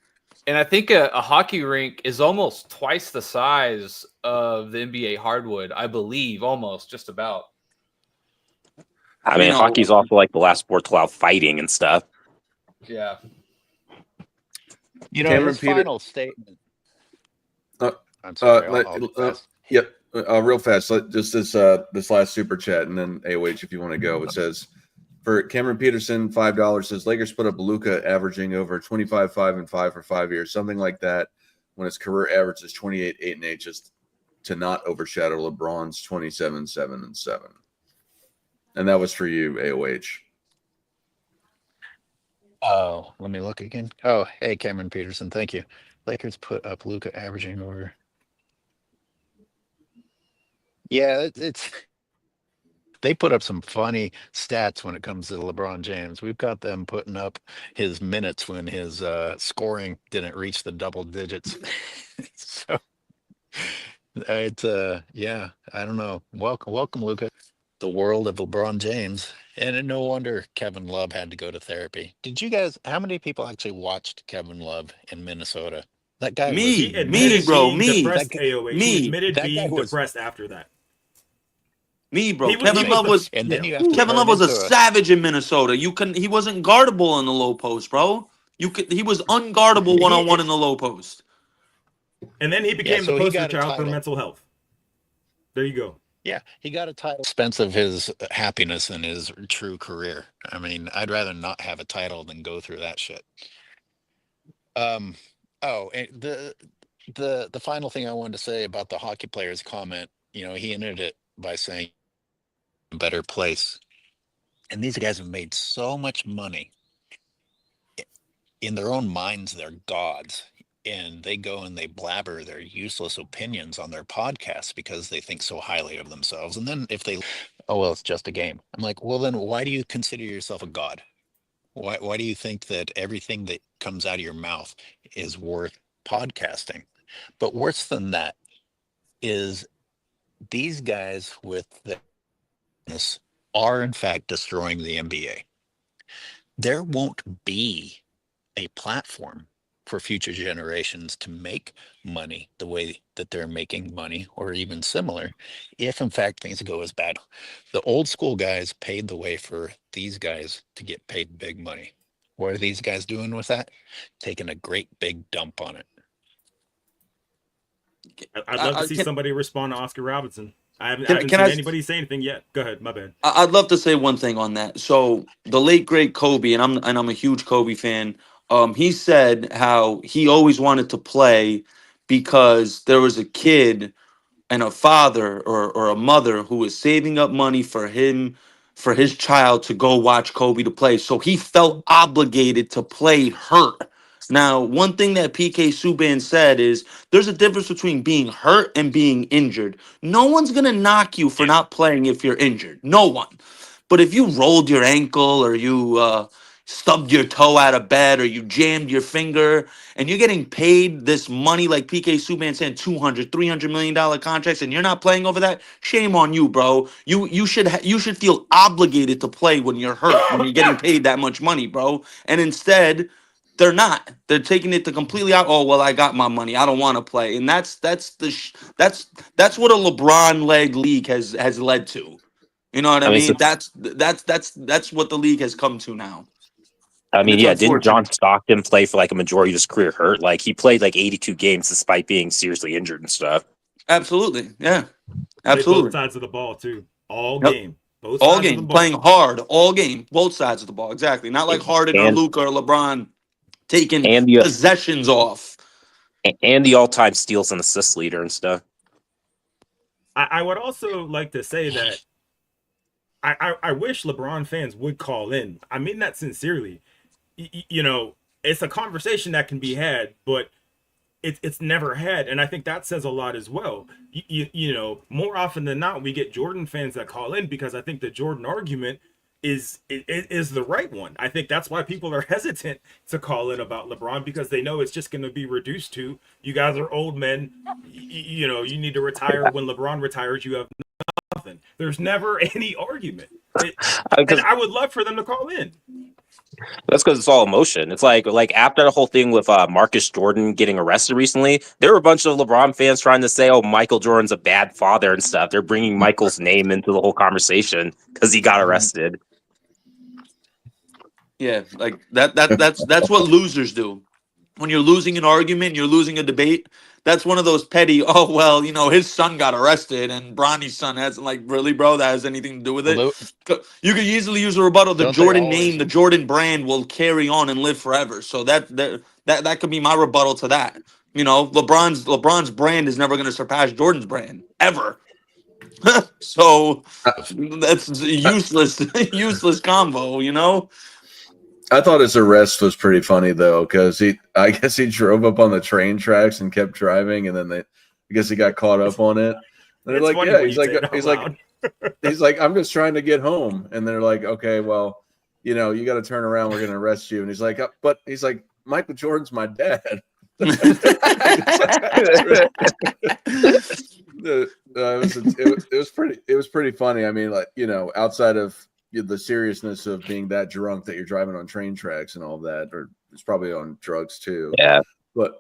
And I think a hockey rink is almost twice the size of the NBA hardwood, I believe, almost, just about. I mean, hockey's also like the last sport to allow fighting and stuff. Yeah. His final statement. I'm sorry. I'll be fast. Yep. Real fast. Just this last super chat, and then AOH if you want to go. It says for Cameron Peterson, $5 says Lakers put up Luka averaging over 25, 5, and 5 for 5 years, something like that. When his career average is 28, 8, and 8, just to not overshadow LeBron's 27, 7, and 7. And that was for you, AOH. Oh, let me look again. Oh, hey, Cameron Peterson. Thank you. Lakers put up Luka averaging over. Yeah, they put up some funny stats when it comes to LeBron James. We've got them putting up his minutes when his scoring didn't reach the double digits. So it's yeah, I don't know. Welcome, Luka, the world of LeBron James. And no wonder Kevin Love had to go to therapy. Did you guys? How many people actually watched Kevin Love in Minnesota? That guy Me, He admitted bro, being me. depressed, That guy- AOH. me. He admitted That guy being was- depressed after that. Me, bro. He was Kevin Love was And yeah. then you have to Kevin turn Love was a into a savage in Minnesota. He wasn't guardable in the low post, bro. He was unguardable one on one in the low post. And then he yeah. became the So he poster got a child for title. mental health. There you go. Yeah, he got a title. Expense of his happiness and his true career. I mean, I'd rather not have a title than go through that shit. Um. Oh, and the final thing I wanted to say about the hockey players comment. He ended it by saying, "A better place." And these guys have made so much money in their own minds. They're gods, and they go and they blabber their useless opinions on their podcasts because they think so highly of themselves. And then if they, oh well, it's just a game. I'm like, well then why do you consider yourself a god? Why do you think that everything that comes out of your mouth is worth podcasting? But worse than that is these guys with this are in fact destroying the NBA. There won't be a platform for future generations to make money the way that they're making money or even similar if in fact things go as bad. The old school guys paved the way for these guys to get paid big money. What are these guys doing with that? Taking a great big dump on it. I'd love to see Can, somebody respond to Oscar Robertson. I haven't can seen I? anybody say anything yet. Go ahead, my bad. I'd love to say one thing on that. So the late great Kobe, and I'm a huge Kobe fan. He said how he always wanted to play because there was a kid and a father or a mother who was saving up money for his child to go watch Kobe to play. So he felt obligated to play hurt. Now, one thing that PK Subban said is there's a difference between being hurt and being injured. No one's gonna knock you for not playing if you're injured. No one. But if you rolled your ankle or you stubbed your toe out of bed or you jammed your finger and you're getting paid this money like PK Subban said, 200, $300 million contracts, and you're not playing over that, shame on you, bro. You should feel obligated to play when you're hurt, when you're getting paid that much money, bro. And instead, they're not. They're taking it to completely out. Oh well, I got my money. I don't want to play, and that's what a LeBron led league has led to. You know what I I mean, so, mean? That's what the league has come to now, I and mean, it's yeah, didn't John unfortunate. Stockton play for like a majority of his career hurt? Like he played like 82 games despite being seriously injured and stuff. Absolutely, yeah, Played both absolutely. sides of the ball too, all Yep. game, both All sides of the game, playing ball. hard, all game, both sides of the ball. Exactly. Not like Harden or And Luka or LeBron taking and the possessions off. and the all-time steals and assist leader and stuff. I would also like to say that I wish LeBron fans would call in. I mean that sincerely. It's a conversation that can be had, but it's never had, and I think that says a lot as well. More often than not, we get Jordan fans that call in because I think the Jordan argument is the right one. I think that's why people are hesitant to call in about LeBron because they know it's just going to be reduced to you guys are old men. You need to retire. When LeBron retires, you have nothing. There's never any argument, and I would love for them to call in. That's because it's all emotion. It's like after the whole thing with Marcus Jordan getting arrested recently, there were a bunch of LeBron fans trying to say, "Oh, Michael Jordan's a bad father" and stuff. They're bringing Michael's name into the whole conversation because he got arrested. Yeah, like that's what losers do. When you're losing an argument, you're losing a debate. That's one of those petty. Oh well, his son got arrested, and Bronny's son hasn't. Like, really, bro? That has anything to do with it? Well, You could easily use a rebuttal. The don't they Jordan name, always? the Jordan brand will carry on and live forever. So that could be my rebuttal to that. LeBron's brand is never going to surpass Jordan's brand ever. So that's useless, useless combo. I thought his arrest was pretty funny though, because I guess he drove up on the train tracks and kept driving, and then I guess he got caught up on it. And they're It's like, funny yeah, when you say it out loud. he's like, I'm just trying to get home, and they're like, okay, well, you got to turn around, we're gonna arrest you, and he's like, but he's like, Michael Jordan's my dad. It was pretty funny. I mean, like, outside of the seriousness of being that drunk that you're driving on train tracks and all that, or it's probably on drugs too. Yeah, but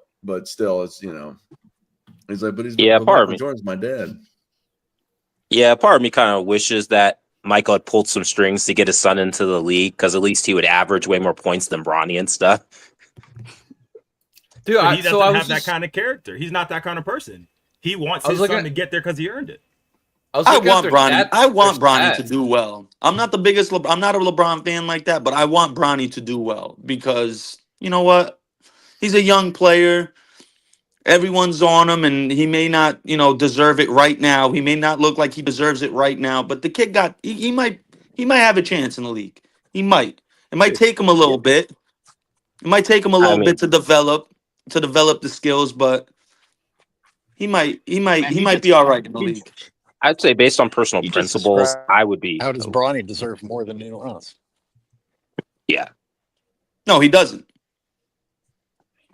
still, it's he's like, but yeah, but part of Michael me. Jordan's my dad. Yeah, part of me kind of wishes that Michael had pulled some strings to get his son into the league because at least he would average way more points than Bronny and stuff. Dude, But he so doesn't I was have that just kind of character. He's not that kind of person. He wants I was his looking son to get there because he earned it. I was I looking at want their Bronny. stats. I want Their Bronny to stats. do well. I'm not the biggest. I'm not a LeBron fan like that, but I want Bronny to do well because you know what? He's a young player. Everyone's on him, and he may not, deserve it right now. He may not look like he deserves it right now, but the kid got. He might have a chance in the league. He might. It might take him a little bit. It might take him a I little mean, bit to develop the skills, but he might. He might. Man, He you might just be all right in the you, league. I'd say based on personal you just principles, described I would be. how does Bronny deserve more than anyone else? Yeah, No, he doesn't.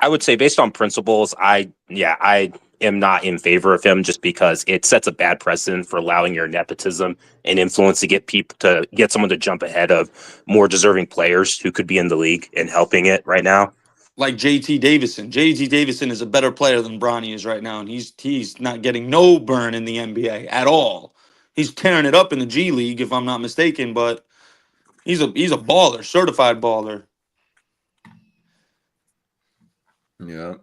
I would say based on principles, I am not in favor of him just because it sets a bad precedent for allowing your nepotism and influence to get someone to jump ahead of more deserving players who could be in the league and helping it right now. Like JT Davison. JT Davison is a better player than Bronny is right now, and he's not getting no burn in the NBA at all. He's tearing it up in the G League, if I'm not mistaken, but he's a baller, certified baller. Yeah.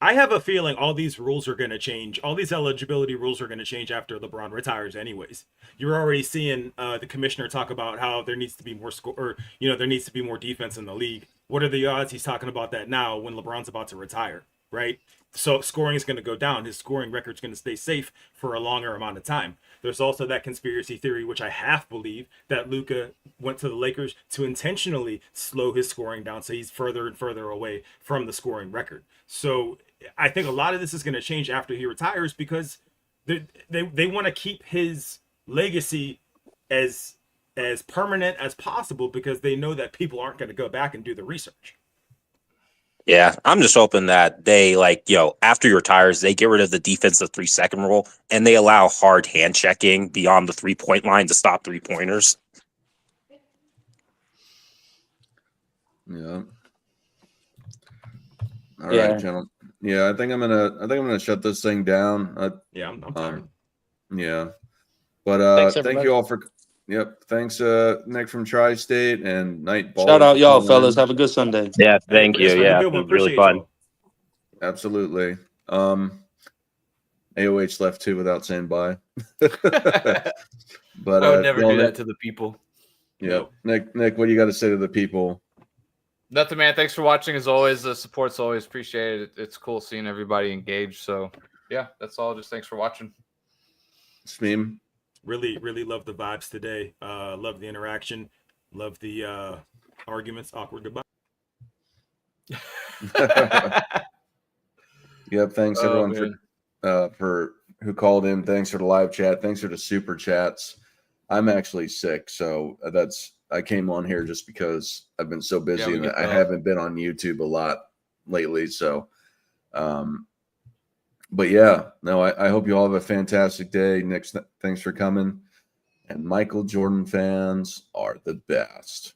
I have a feeling all these rules are going to change. All these eligibility rules are going to change after LeBron retires, anyways. You're already seeing the commissioner talk about how there needs to be more score, or there needs to be more defense in the league. What are the odds he's talking about that now when LeBron's about to retire, right? So scoring is going to go down. His scoring record's going to stay safe for a longer amount of time. There's also that conspiracy theory, which I half believe, that Luka went to the Lakers to intentionally slow his scoring down so he's further and further away from the scoring record. So I think a lot of this is going to change after he retires because they want to keep his legacy as permanent as possible because they know that people aren't going to go back and do the research. Yeah, I'm just hoping that they after he retires, they get rid of the defensive 3-second rule and they allow hard hand checking beyond the 3-point line to stop 3-pointers. Yeah. All right, Yeah. gentlemen. Yeah, I think I'm gonna shut this thing down. Yeah, I'm tired. Yeah. But Thanks, thank everybody. you all for thanks Nick from Tri-State and Night Baller. Shout out for y'all, calling fellas. in. Have a good Sunday. Yeah, Hey, thank you. Chris, have a Yeah, good it one. was really Appreciate fun. y'all. Absolutely. AOH left too without saying bye. But I would never do Nick, that to the people. yeah. Nick, what do you got to say to the people? Nothing, man. Thanks for watching. As always, the support's always appreciated. It's cool seeing everybody engaged. So, yeah, that's all. Just thanks for watching. Smeem. Really, really love the vibes today. Love the interaction. Love the arguments. Awkward goodbye. Yep. Thanks Oh, everyone man. for who called in. Thanks for the live chat. Thanks for the super chats. I'm actually sick, so I came on here just because I've been so busy we and can I tell. haven't been on YouTube a lot lately. So, but yeah, no, I hope you all have a fantastic day. Nick, thanks for coming. And Michael Jordan fans are the best.